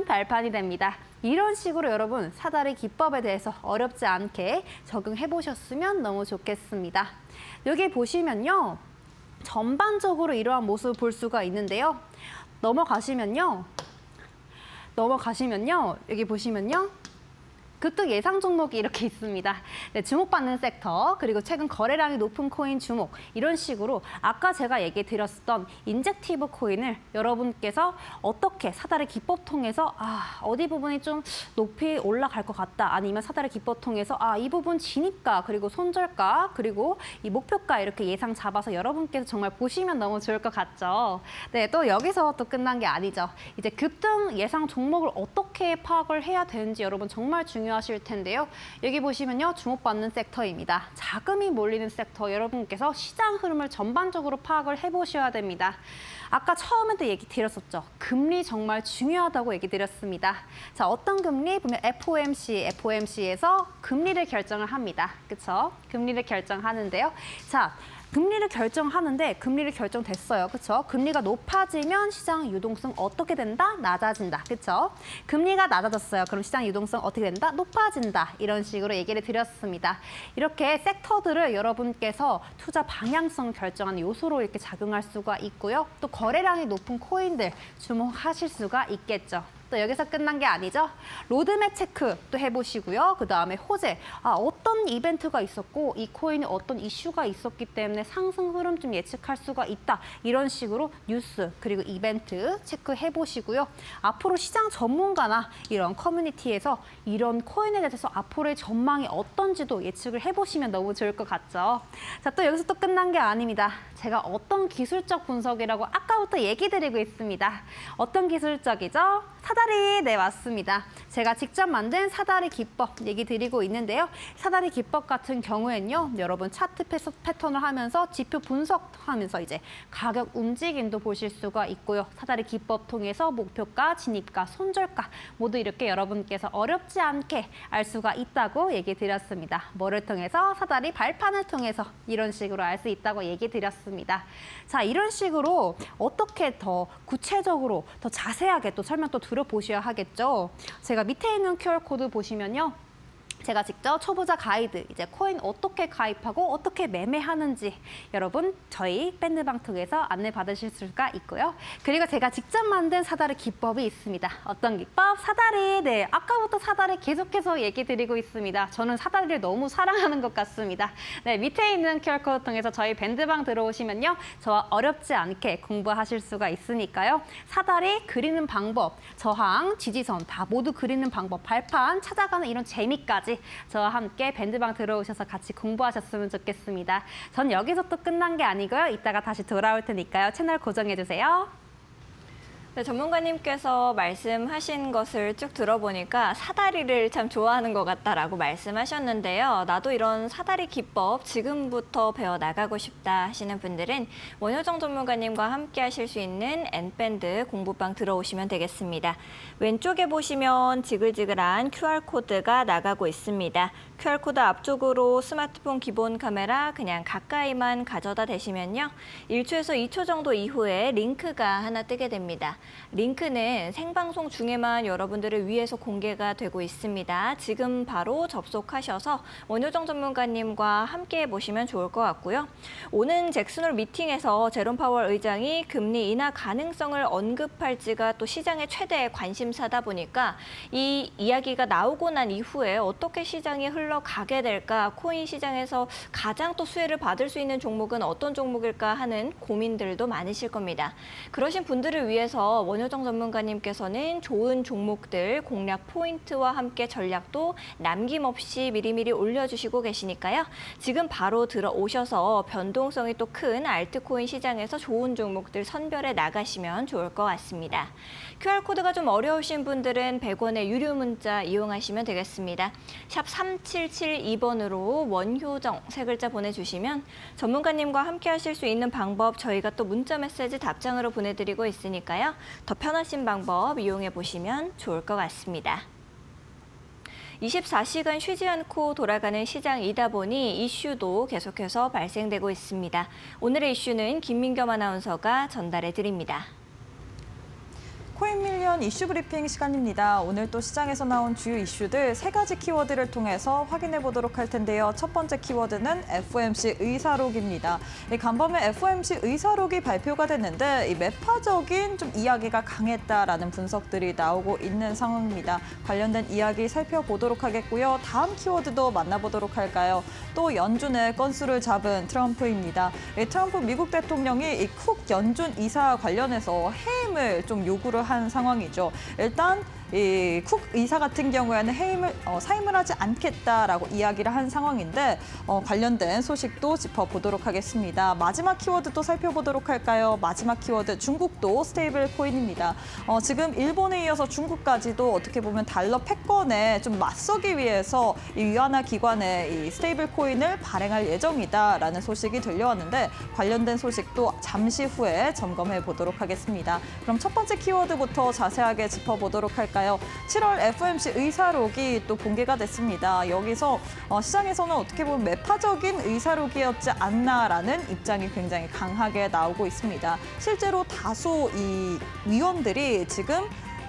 발판이 됩니다. 이런 식으로 여러분 사다리 기법에 대해서 어렵지 않게 적용해 보셨으면 너무 좋겠습니다. 여기 보시면요. 전반적으로 이러한 모습을 볼 수가 있는데요. 넘어가시면요. 여기 보시면요. 급등 예상 종목이 이렇게 있습니다. 네, 주목받는 섹터, 그리고 최근 거래량이 높은 코인 주목, 이런 식으로 아까 제가 얘기 드렸던 인젝티브 코인을 여러분께서 어떻게 사다리 기법 통해서 어디 부분이 좀 높이 올라갈 것 같다, 아니면 사다리 기법 통해서 이 부분 진입가, 그리고 손절가, 그리고 이 목표가 이렇게 예상 잡아서 여러분께서 정말 보시면 너무 좋을 것 같죠. 네, 또 여기서 또 끝난 게 아니죠. 이제 급등 예상 종목을 어떻게 파악을 해야 되는지 여러분 정말 중요하실 텐데요. 여기 보시면요. 주목받는 섹터입니다. 자금이 몰리는 섹터, 여러분께서 시장 흐름을 전반적으로 파악을 해보셔야 됩니다. 아까 처음에도 얘기 드렸었죠. 금리 정말 중요하다고 얘기 드렸습니다. 자, 어떤 금리? 보면 FOMC에서 금리를 결정을 합니다. 그렇죠? 금리를 결정하는데요. 자, 금리를 결정하는데 금리를 결정됐어요. 그렇죠? 금리가 높아지면 시장 유동성 어떻게 된다? 낮아진다. 그렇죠? 금리가 낮아졌어요. 그럼 시장 유동성 어떻게 된다? 높아진다. 이런 식으로 얘기를 드렸습니다. 이렇게 섹터들을 여러분께서 투자 방향성 결정하는 요소로 이렇게 작용할 수가 있고요. 또 거래량이 높은 코인들 주목하실 수가 있겠죠. 또 여기서 끝난 게 아니죠. 로드맵 체크 또 해보시고요. 그 다음에 호재, 어떤 이벤트가 있었고 이 코인에 어떤 이슈가 있었기 때문에 상승 흐름 좀 예측할 수가 있다. 이런 식으로 뉴스 그리고 이벤트 체크해보시고요. 앞으로 시장 전문가나 이런 커뮤니티에서 이런 코인에 대해서 앞으로의 전망이 어떤지도 예측을 해보시면 너무 좋을 것 같죠. 자, 또 여기서 또 끝난 게 아닙니다. 제가 어떤 기술적 분석이라고 아까부터 얘기 드리고 있습니다. 어떤 기술적이죠? 사다리, 네, 맞습니다. 제가 직접 만든 사다리 기법 얘기 드리고 있는데요. 사다리 기법 같은 경우에는요, 여러분 차트 패턴을 하면서 지표 분석하면서 이제 가격 움직임도 보실 수가 있고요. 사다리 기법 통해서 목표가, 진입가, 손절가 모두 이렇게 여러분께서 어렵지 않게 알 수가 있다고 얘기 드렸습니다. 뭐를 통해서? 사다리 발판을 통해서 이런 식으로 알 수 있다고 얘기 드렸습니다. 자, 이런 식으로 어떻게 더 구체적으로 더 자세하게 또 설명 또 들어보셔야 하겠죠. 제가 밑에 있는 QR코드 보시면요. 제가 직접 초보자 가이드, 이제 코인 어떻게 가입하고 어떻게 매매하는지 여러분 저희 밴드방 통해서 안내 받으실 수가 있고요. 그리고 제가 직접 만든 사다리 기법이 있습니다. 어떤 기법? 사다리. 네, 아까부터 사다리 계속해서 얘기 드리고 있습니다. 저는 사다리를 너무 사랑하는 것 같습니다. 네, 밑에 있는 QR코드 통해서 저희 밴드방 들어오시면요. 저와 어렵지 않게 공부하실 수가 있으니까요. 사다리 그리는 방법, 저항, 지지선 다 모두 그리는 방법, 발판 찾아가는 이런 재미까지 저와 함께 밴드방 들어오셔서 같이 공부하셨으면 좋겠습니다. 전 여기서 또 끝난 게 아니고요. 이따가 다시 돌아올 테니까요. 채널 고정해주세요.
네, 전문가님께서 말씀하신 것을 쭉 들어보니까 사다리를 참 좋아하는 것 같다라고 말씀하셨는데요. 나도 이런 사다리 기법 지금부터 배워나가고 싶다 하시는 분들은 원효정 전문가님과 함께 하실 수 있는 N밴드 공부방 들어오시면 되겠습니다. 왼쪽에 보시면 지글지글한 QR코드가 나가고 있습니다. QR코드 앞쪽으로 스마트폰 기본 카메라 그냥 가까이만 가져다 대시면요. 1초에서 2초 정도 이후에 링크가 하나 뜨게 됩니다. 링크는 생방송 중에만 여러분들을 위해서 공개가 되고 있습니다. 지금 바로 접속하셔서 원효정 전문가님과 함께 보시면 좋을 것 같고요. 오는 잭슨홀 미팅에서 제롬 파월 의장이 금리 인하 가능성을 언급할지가 또 시장의 최대 관심사다 보니까 이 이야기가 나오고 난 이후에 어떻게 시장이 흘러가게 될까, 코인 시장에서 가장 또 수혜를 받을 수 있는 종목은 어떤 종목일까 하는 고민들도 많으실 겁니다. 그러신 분들을 위해서 앞서 원효정 전문가님께서는 좋은 종목들 공략 포인트와 함께 전략도 남김없이 미리미리 올려주시고 계시니까요. 지금 바로 들어오셔서 변동성이 또 큰 알트코인 시장에서 좋은 종목들 선별해 나가시면 좋을 것 같습니다. QR코드가 좀 어려우신 분들은 100원의 유료 문자 이용하시면 되겠습니다. 샵 3772번으로 원효정 세 글자 보내주시면 전문가님과 함께 하실 수 있는 방법 저희가 또 문자 메시지 답장으로 보내드리고 있으니까요. 더 편하신 방법 이용해 보시면 좋을 것 같습니다. 24시간 쉬지 않고 돌아가는 시장이다 보니 이슈도 계속해서 발생되고 있습니다. 오늘의 이슈는 김민겸 아나운서가 전달해 드립니다.
코인밀리언 이슈 브리핑 시간입니다. 오늘 또 시장에서 나온 주요 이슈들 세 가지 키워드를 통해서 확인해 보도록 할 텐데요. 첫 번째 키워드는 FOMC 의사록입니다. 간밤에 FOMC 의사록이 발표가 됐는데 이 매파적인 좀 이야기가 강했다라는 분석들이 나오고 있는 상황입니다. 관련된 이야기 살펴보도록 하겠고요. 다음 키워드도 만나보도록 할까요? 또 연준의 건수를 잡은 트럼프입니다. 트럼프 미국 대통령이 이 쿡 연준 이사 관련해서 해임을 좀 요구를 한 상황이죠. 일단 이 쿡 이사 같은 경우에는 사임을 하지 않겠다라고 이야기를 한 상황인데 관련된 소식도 짚어보도록 하겠습니다. 마지막 키워드도 살펴보도록 할까요? 마지막 키워드 중국도 스테이블 코인입니다. 지금 일본에 이어서 중국까지도 어떻게 보면 달러 패권에 좀 맞서기 위해서 이 위안화 기관의 이 스테이블 코인을 발행할 예정이다라는 소식이 들려왔는데 관련된 소식도 잠시 후에 점검해 보도록 하겠습니다. 그럼 첫 번째 키워드부터 자세하게 짚어보도록 할까요? 7월 FOMC 의사록이 또 공개가 됐습니다. 여기서 시장에서는 어떻게 보면 매파적인 의사록이었지 않나라는 입장이 굉장히 강하게 나오고 있습니다. 실제로 다수 이 위원들이 지금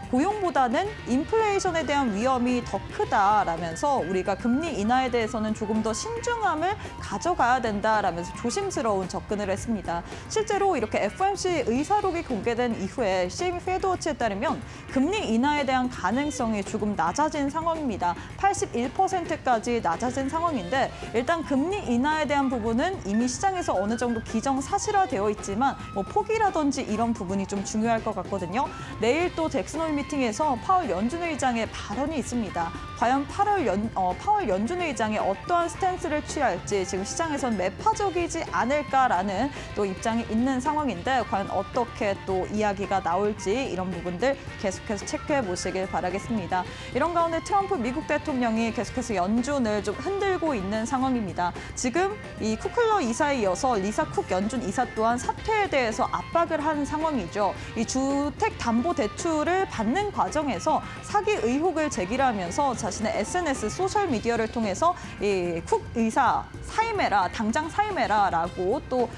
고용보다는 인플레이션에 대한 위험이 더 크다라면서 우리가 금리 인하에 대해서는 조금 더 신중함을 가져가야 된다라면서 조심스러운 접근을 했습니다. 실제로 이렇게 FOMC 의사록이 공개된 이후에 CME 페드워치에 따르면 금리 인하에 대한 가능성이 조금 낮아진 상황입니다. 81%까지 낮아진 상황인데 일단 금리 인하에 대한 부분은 이미 시장에서 어느 정도 기정사실화되어 있지만 포기라든지 이런 부분이 좀 중요할 것 같거든요. 내일 또 잭슨홀 미팅에서 파월 연준 의장의 발언이 있습니다. 과연 파월 연준 의장이 어떠한 스탠스를 취할지 지금 시장에서는 매파적이지 않을까라는 또 입장이 있는 상황인데 과연 어떻게 또 이야기가 나올지 이런 부분들 계속해서 체크해 보시길 바라겠습니다. 이런 가운데 트럼프 미국 대통령이 계속해서 연준을 좀 흔들고 있는 상황입니다. 지금 이 쿠클러 이사에 이어서 리사 쿡 연준 이사 또한 사퇴에 대해서 압박을 한 상황이죠. 이 주택담보대출을 받는 과정에서 사기 의혹을 제기하면서 자신의 SNS 소셜 미디어를 통해서 이 쿡 의사 사임해라, 당장 사임해라라고 또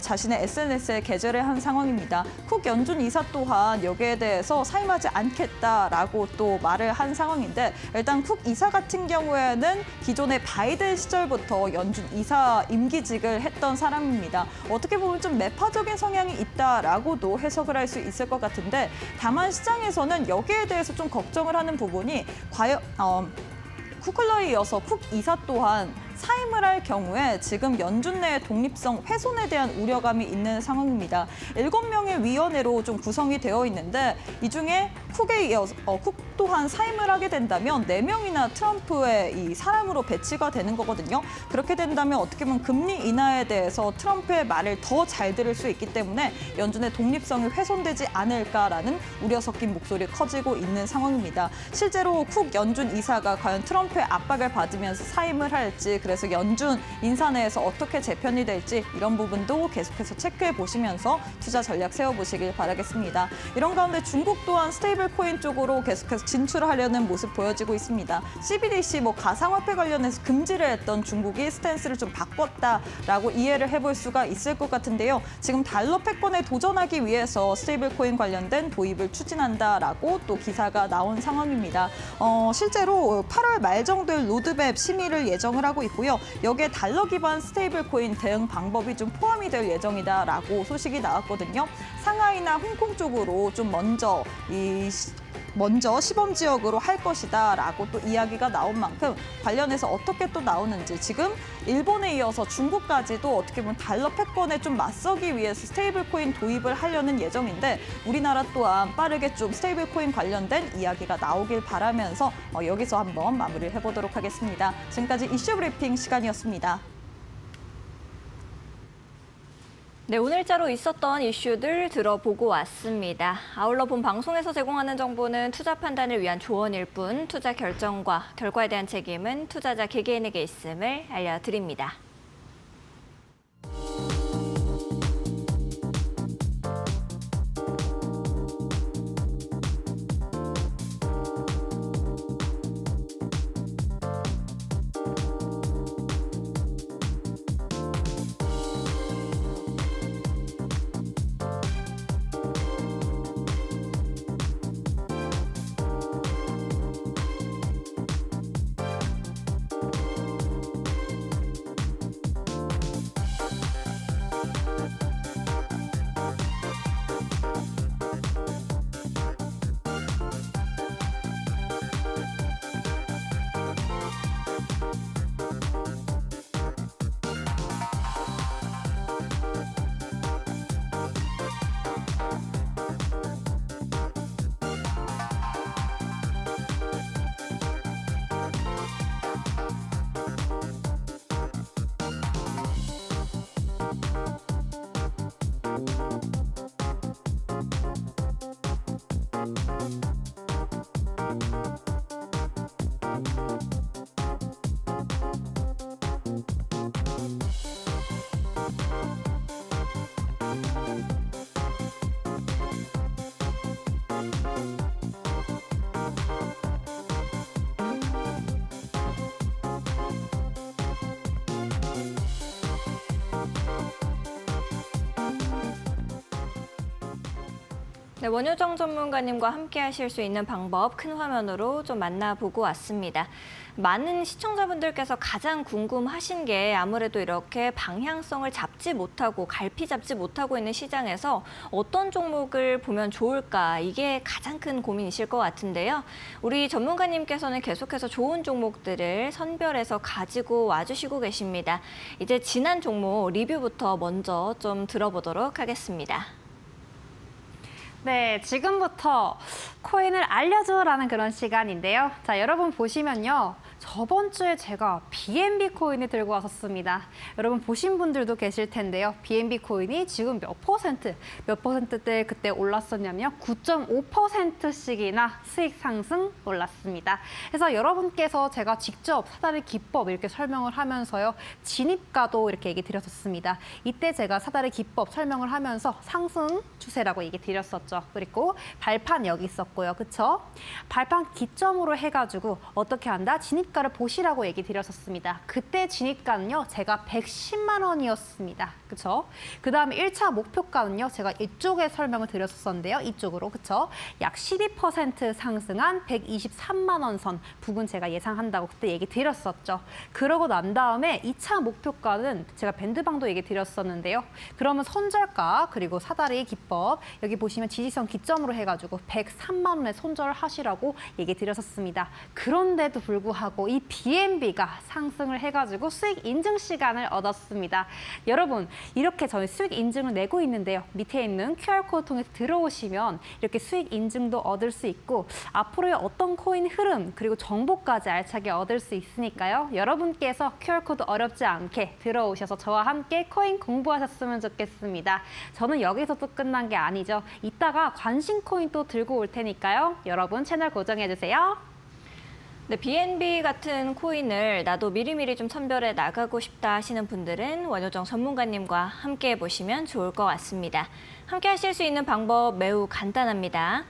자신의 SNS에 게재를 한 상황입니다. 쿡 연준 이사 또한 여기에 대해서 사임하지 않겠다라고 또 말을 한 상황인데 일단 쿡 이사 같은 경우에는 기존의 바이든 시절부터 연준 이사 임기직을 했던 사람입니다. 어떻게 보면 좀 매파적인 성향이 있다라고도 해석을 할 수 있을 것 같은데 다만 시장에서는 여기에 대해서 좀 걱정을 하는 부분이 과연 쿠클러에 이어서 쿡 이사 또한 사임을 할 경우에 지금 연준 내의 독립성 훼손에 대한 우려감이 있는 상황입니다. 7명의 위원회로 좀 구성이 되어 있는데 이 중에 쿡에 이어서 쿡 또한 사임을 하게 된다면 4명이나 트럼프의 이 사람으로 배치가 되는 거거든요. 그렇게 된다면 어떻게 보면 금리 인하에 대해서 트럼프의 말을 더 잘 들을 수 있기 때문에 연준의 독립성이 훼손되지 않을까라는 우려 섞인 목소리 커지고 있는 상황입니다. 실제로 쿡 연준 이사가 과연 트럼프의 압박을 받으면서 사임을 할지 그래서 연준 인사 내에서 어떻게 재편이 될지 이런 부분도 계속해서 체크해 보시면서 투자 전략 세워보시길 바라겠습니다. 이런 가운데 중국 또한 스테이블 코인 쪽으로 계속해서 진출하려는 모습 보여지고 있습니다. CBDC 가상화폐 관련해서 금지를 했던 중국이 스탠스를 좀 바꿨다라고 이해를 해볼 수가 있을 것 같은데요. 지금 달러 패권에 도전하기 위해서 스테이블 코인 관련된 도입을 추진한다라고 또 기사가 나온 상황입니다. 실제로 8월 말 정도에 로드맵 심의를 예정을 하고 있고요. 여기에 달러 기반 스테이블 코인 대응 방법이 좀 포함이 될 예정이다라고 소식이 나왔거든요. 상하이나 홍콩 쪽으로 좀 먼저 이 먼저 시범 지역으로 할 것이다라고 또 이야기가 나온 만큼 관련해서 어떻게 또 나오는지 지금 일본에 이어서 중국까지도 어떻게 보면 달러 패권에 좀 맞서기 위해서 스테이블 코인 도입을 하려는 예정인데 우리나라 또한 빠르게 좀 스테이블 코인 관련된 이야기가 나오길 바라면서 여기서 한번 마무리를 해보도록 하겠습니다. 지금까지 이슈 브리핑 시간이었습니다.
네, 오늘자로 있었던 이슈들 들어보고 왔습니다. 아울러 본 방송에서 제공하는 정보는 투자 판단을 위한 조언일 뿐 투자 결정과 결과에 대한 책임은 투자자 개개인에게 있음을 알려드립니다. 네, 원효정 전문가님과 함께 하실 수 있는 방법 큰 화면으로 좀 만나보고 왔습니다. 많은 시청자분들께서 가장 궁금하신 게 아무래도 이렇게 방향성을 잡지 못하고 갈피 잡지 못하고 있는 시장에서 어떤 종목을 보면 좋을까 이게 가장 큰 고민이실 것 같은데요. 우리 전문가님께서는 계속해서 좋은 종목들을 선별해서 가지고 와주시고 계십니다. 이제 지난 종목 리뷰부터 먼저 좀 들어보도록 하겠습니다.
네, 지금부터 코인을 알려줘라는 그런 시간인데요. 자, 여러분 보시면요. 저번 주에 제가 BNB 코인을 들고 왔었습니다. 여러분 보신 분들도 계실 텐데요. BNB 코인이 지금 몇 퍼센트대 그때 올랐었냐면요. 9.5%씩이나 수익 상승 올랐습니다. 그래서 여러분께서 제가 직접 사다리 기법 이렇게 설명을 하면서요. 진입가도 이렇게 얘기 드렸었습니다. 이때 제가 사다리 기법 설명을 하면서 상승 추세라고 얘기 드렸었죠. 그리고 발판 여기 있었고요. 그쵸? 발판 기점으로 해가지고 어떻게 한다? 진입가를 보시라고 얘기 드렸었습니다. 그때 진입가는요. 제가 110만 원이었습니다. 그쵸? 그 다음에 1차 목표가는요. 제가 이쪽에 설명을 드렸었는데요. 이쪽으로. 그쵸? 약 12% 상승한 123만 원 선 부분 제가 예상한다고 그때 얘기 드렸었죠. 그러고 난 다음에 2차 목표가는 제가 밴드방도 얘기 드렸었는데요. 그러면 손절가 그리고 사다리 기법 여기 보시면 지지선 기점으로 해가지고 103만 원에 손절하시라고 얘기 드렸었습니다. 그런데도 불구하고 이 BNB가 상승을 해가지고 수익 인증 시간을 얻었습니다. 여러분 이렇게 저희 수익 인증을 내고 있는데요. 밑에 있는 QR코드 통해서 들어오시면 이렇게 수익 인증도 얻을 수 있고 앞으로의 어떤 코인 흐름 그리고 정보까지 알차게 얻을 수 있으니까요. 여러분께서 QR코드 어렵지 않게 들어오셔서 저와 함께 코인 공부하셨으면 좋겠습니다. 저는 여기서 또 끝난 게 아니죠. 이따가 관심 코인 또 들고 올 테니까요. 여러분 채널 고정해주세요.
네, BNB 같은 코인을 나도 미리미리 좀 선별해 나가고 싶다 하시는 분들은 원효정 전문가님과 함께 해보시면 좋을 것 같습니다. 함께 하실 수 있는 방법 매우 간단합니다.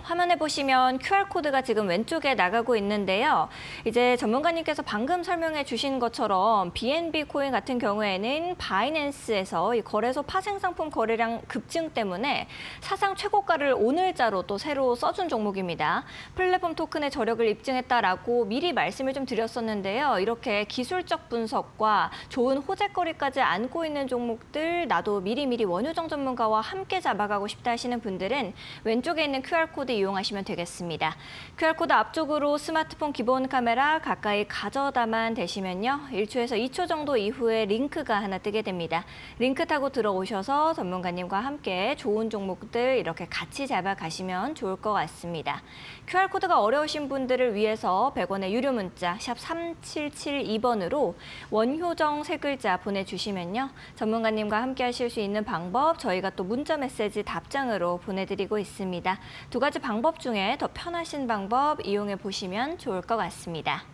화면에 보시면 QR코드가 지금 왼쪽에 나가고 있는데요. 이제 전문가님께서 방금 설명해 주신 것처럼 BNB 코인 같은 경우에는 바이낸스에서 이 거래소 파생 상품 거래량 급증 때문에 사상 최고가를 오늘자로 또 새로 써준 종목입니다. 플랫폼 토큰의 저력을 입증했다라고 미리 말씀을 좀 드렸었는데요. 이렇게 기술적 분석과 좋은 호재거리까지 안고 있는 종목들 나도 미리미리 원효정 전문가와 함께 잡아가고 싶다 하시는 분들은 왼쪽에 있는 QR코드 이용하시면 되겠습니다. QR코드 앞쪽으로 스마트폰 기본 카메라 가까이 가져다만 대시면요. 1초에서 2초 정도 이후에 링크가 하나 뜨게 됩니다. 링크 타고 들어오셔서 전문가님과 함께 좋은 종목들 이렇게 같이 잡아가시면 좋을 것 같습니다. QR코드가 어려우신 분들을 위해서 100원의 유료 문자 샵 3772번으로 원효정 세 글자 보내주시면요. 전문가님과 함께 하실 수 있는 방법 저희가 또 문자 메시지 답장으로 보내드리고 있습니다. 두 가지 방법 중에 더 편하신 방법 이용해 보시면 좋을 것 같습니다.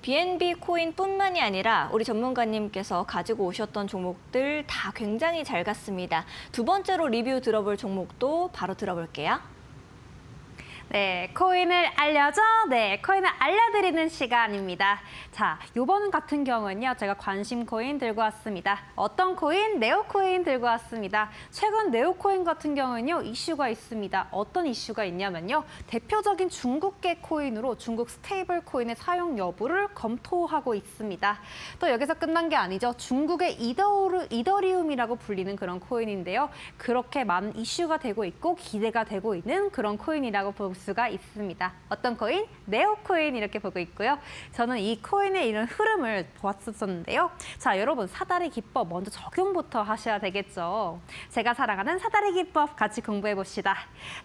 BNB 코인뿐만이 아니라 우리 전문가님께서 가지고 오셨던 종목들 다 굉장히 잘 갔습니다. 두 번째로 리뷰 들어볼 종목도 바로 들어볼게요.
네, 코인을 알려줘. 네, 코인을 알려드리는 시간입니다. 자, 요번 같은 경우는요, 제가 관심 코인 들고 왔습니다. 어떤 코인? 네오코인 들고 왔습니다. 최근 네오코인 같은 경우는요, 이슈가 있습니다. 어떤 이슈가 있냐면요, 대표적인 중국계 코인으로 중국 스테이블 코인의 사용 여부를 검토하고 있습니다. 또 여기서 끝난 게 아니죠. 중국의 이더리움이라고 불리는 그런 코인인데요. 그렇게 많은 이슈가 되고 있고 기대가 되고 있는 그런 코인이라고 볼 수가 있습니다. 어떤 코인? 네오코인 이렇게 보고 있고요. 저는 이 코인의 이런 흐름을 보았었는데요. 자, 여러분 사다리 기법 먼저 적용부터 하셔야 되겠죠. 제가 사랑하는 사다리 기법 같이 공부해 봅시다.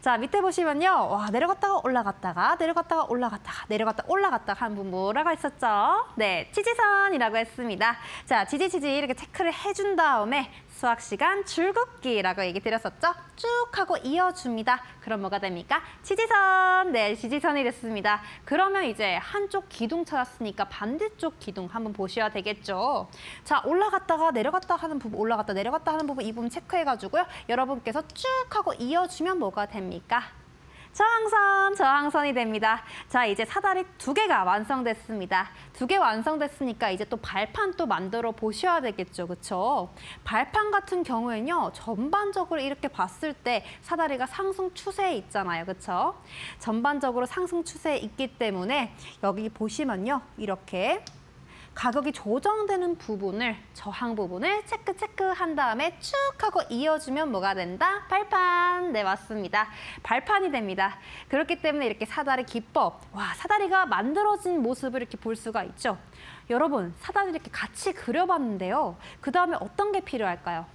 자, 밑에 보시면요. 와, 내려갔다가 올라갔다가 내려갔다가 올라갔다가 내려갔다 올라갔다가 한 분 뭐라고 했었죠? 네, 지지선이라고 했습니다. 자, 지지 이렇게 체크를 해준 다음에 수학 시간 줄긋기라고 얘기 드렸었죠? 쭉 하고 이어줍니다. 그럼 뭐가 됩니까? 지지선. 네, 지지선이 됐습니다. 그러면 이제 한쪽 기둥 찾았으니까 반대쪽 기둥 한번 보셔야 되겠죠. 자, 올라갔다가 내려갔다 하는 부분, 올라갔다 내려갔다 하는 부분 이 부분 체크해가지고요. 여러분께서 쭉 하고 이어주면 뭐가 됩니까? 저항선이 됩니다. 자, 이제 사다리 2개가 완성됐습니다. 2개 완성됐으니까 이제 또 발판 또 만들어 보셔야 되겠죠. 그렇죠? 발판 같은 경우에는요. 전반적으로 이렇게 봤을 때 사다리가 상승 추세에 있잖아요. 그렇죠? 전반적으로 상승 추세에 있기 때문에 여기 보시면요. 이렇게 가격이 조정되는 부분을, 저항 부분을 체크한 다음에 쭉 하고 이어주면 뭐가 된다? 발판. 네, 맞습니다. 발판이 됩니다. 그렇기 때문에 이렇게 사다리 기법, 와, 사다리가 만들어진 모습을 이렇게 볼 수가 있죠. 여러분, 사다리 이렇게 같이 그려봤는데요. 그 다음에 어떤 게 필요할까요?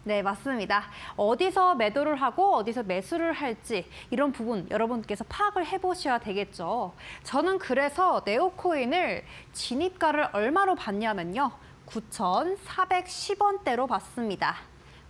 네, 맞습니다. 어디서 매도를 하고 어디서 매수를 할지 이런 부분 여러분께서 파악을 해보셔야 되겠죠. 저는 그래서 네오코인을 진입가를 얼마로 봤냐면요. 9,410원대로 봤습니다.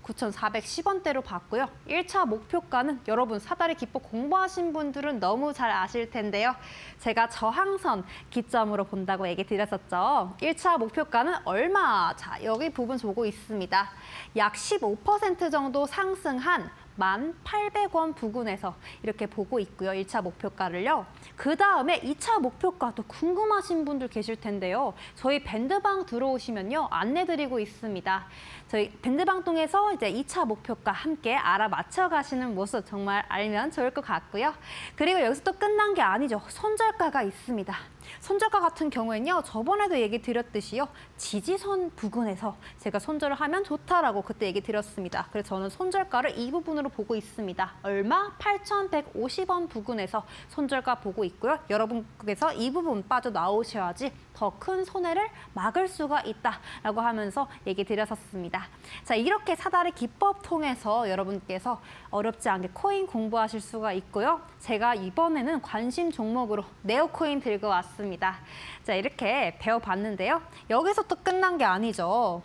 9,410원대로 봤고요. 1차 목표가는 여러분 사다리 기법 공부하신 분들은 너무 잘 아실 텐데요. 제가 저항선 기점으로 본다고 얘기 드렸었죠. 1차 목표가는 얼마? 자, 여기 부분 보고 있습니다. 약 15% 정도 상승한 1,800원 부근에서 이렇게 보고 있고요. 1차 목표가를요. 그 다음에 2차 목표가도 궁금하신 분들 계실 텐데요. 저희 밴드방 들어오시면요. 안내드리고 있습니다. 저희 밴드방 통해서 이제 2차 목표가 함께 알아맞혀 가시는 모습 정말 알면 좋을 것 같고요. 그리고 여기서 또 끝난 게 아니죠. 손절가가 있습니다. 손절가 같은 경우에는요. 저번에도 얘기 드렸듯이요. 지지선 부근에서 제가 손절을 하면 좋다라고 그때 얘기 드렸습니다. 그래서 저는 손절가를 이 부분으로 보고 있습니다. 얼마? 8,150원 부근에서 손절가 보고 있고요. 여러분께서 이 부분 빠져나오셔야지 더 큰 손해를 막을 수가 있다라고 하면서 얘기 드렸었습니다. 자, 이렇게 사다리 기법 통해서 여러분께서 어렵지 않게 코인 공부하실 수가 있고요. 제가 이번에는 관심 종목으로 네오코인 들고 왔습니다. 자, 이렇게 배워봤는데요. 여기서 또 끝난 게 아니죠.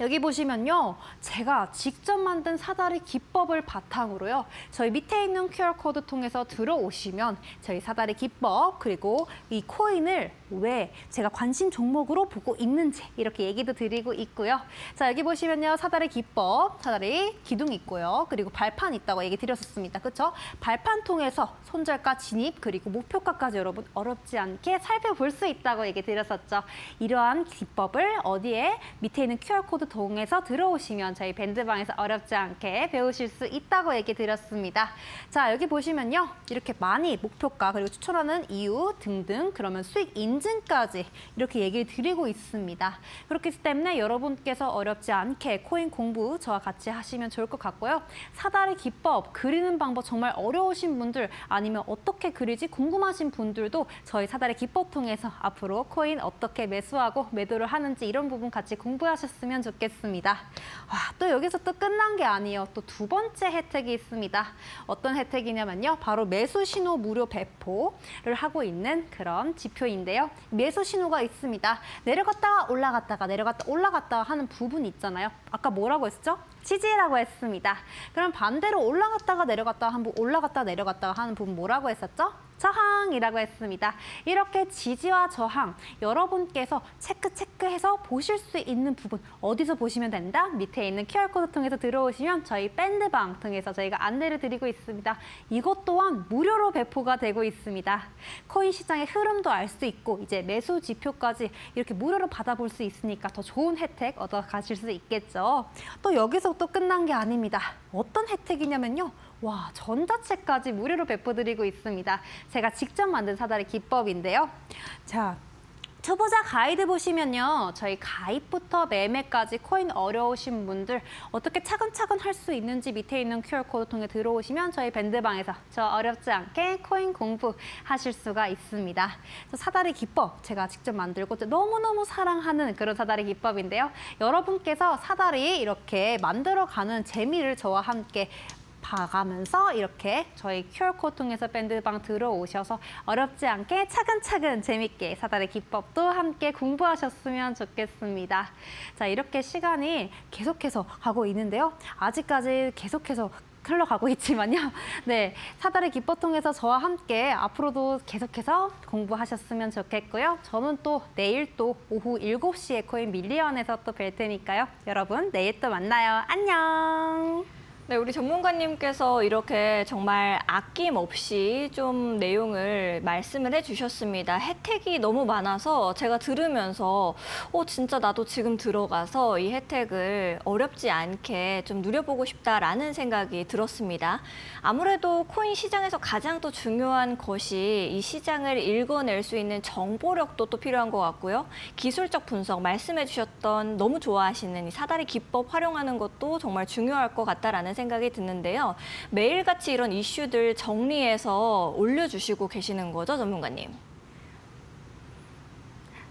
여기 보시면요. 제가 직접 만든 사다리 기법을 바탕으로요. 저희 밑에 있는 QR코드 통해서 들어오시면 저희 사다리 기법 그리고 이 코인을 왜 제가 관심 종목으로 보고 있는지 이렇게 얘기도 드리고 있고요. 자, 여기 보시면요. 사다리 기법, 사다리 기둥 있고요. 그리고 발판 있다고 얘기 드렸었습니다. 그렇죠? 발판 통해서 손절가 진입 그리고 목표가까지 여러분 어렵지 않게 살펴볼 수 있다고 얘기 드렸었죠. 이러한 기법을 어디에 밑에 있는 QR코드 QR코드 통해서 들어오시면 저희 밴드방에서 어렵지 않게 배우실 수 있다고 얘기 드렸습니다. 자, 여기 보시면요. 이렇게 많이 목표가 그리고 추천하는 이유 등등 그러면 수익 인증까지 이렇게 얘기를 드리고 있습니다. 그렇기 때문에 여러분께서 어렵지 않게 코인 공부 저와 같이 하시면 좋을 것 같고요. 사다리 기법, 그리는 방법 정말 어려우신 분들 아니면 어떻게 그리지 궁금하신 분들도 저희 사다리 기법 통해서 앞으로 코인 어떻게 매수하고 매도를 하는지 이런 부분 같이 공부하셨으면 좋겠습니다. 와, 또 여기서 또 끝난 게 아니에요. 또 두 번째 혜택이 있습니다. 어떤 혜택이냐면요. 바로 매수 신호 무료 배포를 하고 있는 그런 지표인데요. 매수 신호가 있습니다. 내려갔다가 올라갔다가 내려갔다 올라갔다가 하는 부분이 있잖아요. 아까 뭐라고 했었죠? 지지라고 했습니다. 그럼 반대로 올라갔다가 내려갔다가 올라갔다가 내려갔다가 하는 부분 뭐라고 했었죠? 저항이라고 했습니다. 이렇게 지지와 저항 여러분께서 체크해서 보실 수 있는 부분 어디서 보시면 된다? 밑에 있는 QR코드 통해서 들어오시면 저희 밴드방 통해서 저희가 안내를 드리고 있습니다. 이것 또한 무료로 배포가 되고 있습니다. 코인 시장의 흐름도 알 수 있고 이제 매수 지표까지 이렇게 무료로 받아볼 수 있으니까 더 좋은 혜택 얻어 가실 수 있겠죠. 또 여기서 또 끝난 게 아닙니다. 어떤 혜택이냐면요. 와, 전자책까지 무료로 배포드리고 있습니다. 제가 직접 만든 사다리 기법인데요. 자, 초보자 가이드 보시면요. 저희 가입부터 매매까지 코인 어려우신 분들 어떻게 차근차근 할 수 있는지 밑에 있는 QR코드 통해 들어오시면 저희 밴드방에서 저 어렵지 않게 코인 공부하실 수가 있습니다. 사다리 기법 제가 직접 만들고 너무너무 사랑하는 그런 사다리 기법인데요. 여러분께서 사다리 이렇게 만들어가는 재미를 저와 함께 봐가면서 이렇게 저희 QR코드 통해서 밴드방 들어오셔서 어렵지 않게 차근차근 재밌게 사다리 기법도 함께 공부하셨으면 좋겠습니다. 자, 이렇게 시간이 계속해서 가고 있는데요. 아직까지 계속해서 흘러가고 있지만요. 네, 사다리 기법 통해서 저와 함께 앞으로도 계속해서 공부하셨으면 좋겠고요. 저는 또 내일 또 오후 7시에 코인 밀리언에서 또 뵐 테니까요. 여러분 내일 또 만나요. 안녕.
네, 우리 전문가님께서 이렇게 정말 아낌없이 좀 내용을 말씀을 해주셨습니다. 혜택이 너무 많아서 제가 들으면서 진짜 나도 지금 들어가서 이 혜택을 어렵지 않게 좀 누려보고 싶다라는 생각이 들었습니다. 아무래도 코인 시장에서 가장 또 중요한 것이 이 시장을 읽어낼 수 있는 정보력도 또 필요한 것 같고요. 기술적 분석 말씀해 주셨던 너무 좋아하시는 이 사다리 기법 활용하는 것도 정말 중요할 것 같다라는 생각이 드는데요. 매일같이 이런 이슈들 정리해서 올려주시고 계시는 거죠, 전문가님?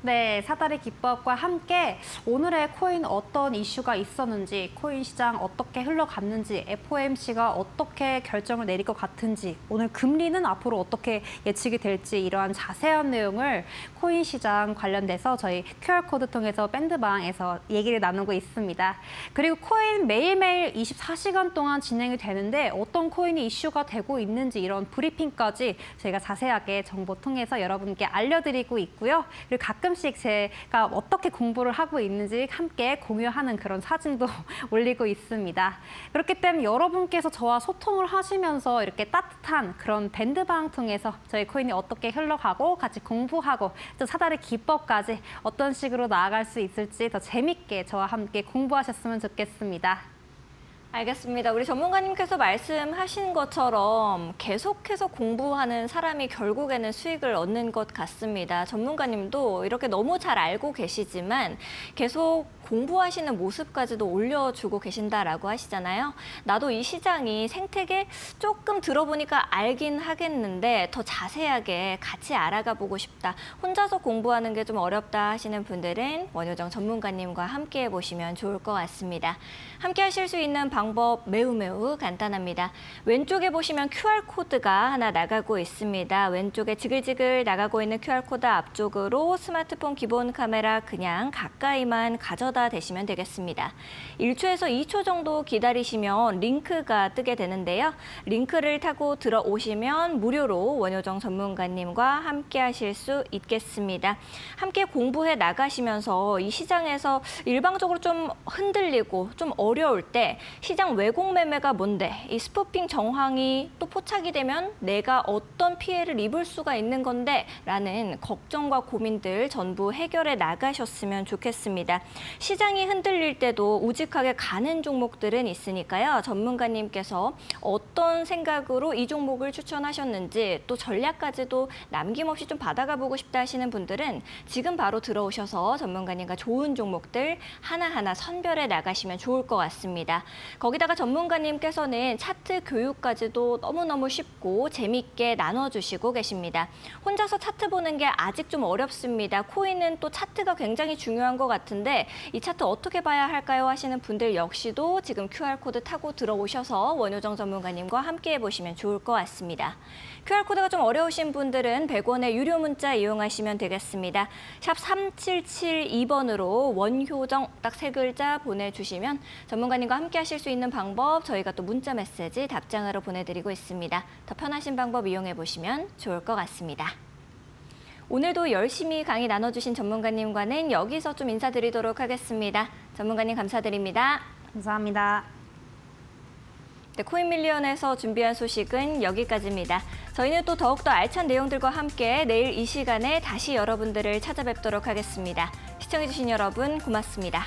네, 사다리 기법과 함께 오늘의 코인 어떤 이슈가 있었는지, 코인 시장 어떻게 흘러갔는지, FOMC가 어떻게 결정을 내릴 것 같은지, 오늘 금리는 앞으로 어떻게 예측이 될지 이러한 자세한 내용을 코인 시장 관련돼서 저희 QR코드 통해서 밴드방에서 얘기를 나누고 있습니다. 그리고 코인 매일매일 24시간 동안 진행이 되는데 어떤 코인이 이슈가 되고 있는지 이런 브리핑까지 저희가 자세하게 정보 통해서 여러분께 알려드리고 있고요. 그리고 가끔씩 제가 어떻게 공부를 하고 있는지 함께 공유하는 그런 사진도 올리고 있습니다. 그렇기 때문에 여러분께서 저와 소통을 하시면서 이렇게 따뜻한 그런 밴드방 통해서 저희 코인이 어떻게 흘러가고 같이 공부하고 또 사다리 기법까지 어떤 식으로 나아갈 수 있을지 더 재밌게 저와 함께 공부하셨으면 좋겠습니다.
알겠습니다. 우리 전문가님께서 말씀하신 것처럼 계속해서 공부하는 사람이 결국에는 수익을 얻는 것 같습니다. 전문가님도 이렇게 너무 잘 알고 계시지만 계속 공부하시는 모습까지도 올려주고 계신다라고 하시잖아요. 나도 이 시장이 생태계 조금 들어보니까 알긴 하겠는데 더 자세하게 같이 알아가 보고 싶다. 혼자서 공부하는 게 좀 어렵다 하시는 분들은 원효정 전문가님과 함께 해보시면 좋을 것 같습니다. 함께 하실 수 있는 방법 매우 간단합니다. 왼쪽에 보시면 QR코드가 하나 나가고 있습니다. 왼쪽에 지글지글 나가고 있는 QR코드 앞쪽으로 스마트폰 기본 카메라 그냥 가까이만 가져다 대시면 되겠습니다. 1초에서 2초 정도 기다리시면 링크가 뜨게 되는데요. 링크를 타고 들어오시면 무료로 원효정 전문가님과 함께 하실 수 있겠습니다. 함께 공부해 나가시면서 이 시장에서 일방적으로 좀 흔들리고 좀 어려울 때 시장 왜곡 매매가 뭔데, 이 스푸핑 정황이 또 포착이 되면 내가 어떤 피해를 입을 수가 있는 건데 라는 걱정과 고민들 전부 해결해 나가셨으면 좋겠습니다. 시장이 흔들릴 때도 우직하게 가는 종목들은 있으니까요. 전문가님께서 어떤 생각으로 이 종목을 추천하셨는지 또 전략까지도 남김없이 좀 받아가 보고 싶다 하시는 분들은 지금 바로 들어오셔서 전문가님과 좋은 종목들 하나하나 선별해 나가시면 좋을 것 같습니다. 거기다가 전문가님께서는 차트 교육까지도 너무너무 쉽고 재밌게 나눠주시고 계십니다. 혼자서 차트 보는 게 아직 좀 어렵습니다. 코인은 또 차트가 굉장히 중요한 것 같은데 이 차트 어떻게 봐야 할까요 하시는 분들 역시도 지금 QR코드 타고 들어오셔서 원효정 전문가님과 함께 해보시면 좋을 것 같습니다. QR코드가 좀 어려우신 분들은 100원의 유료 문자 이용하시면 되겠습니다. 샵 3772번으로 원효정 딱 3글자 보내주시면 전문가님과 함께 하실 수 있는 방법 저희가 또 문자 메시지 답장으로 보내드리고 있습니다. 더 편하신 방법 이용해 보시면 좋을 것 같습니다. 오늘도 열심히 강의 나눠주신 전문가님과는 여기서 좀 인사드리도록 하겠습니다. 전문가님 감사드립니다.
감사합니다.
네, 코인밀리언에서 준비한 소식은 여기까지입니다. 저희는 또 더욱더 알찬 내용들과 함께 내일 이 시간에 다시 여러분들을 찾아뵙도록 하겠습니다. 시청해주신 여러분 고맙습니다.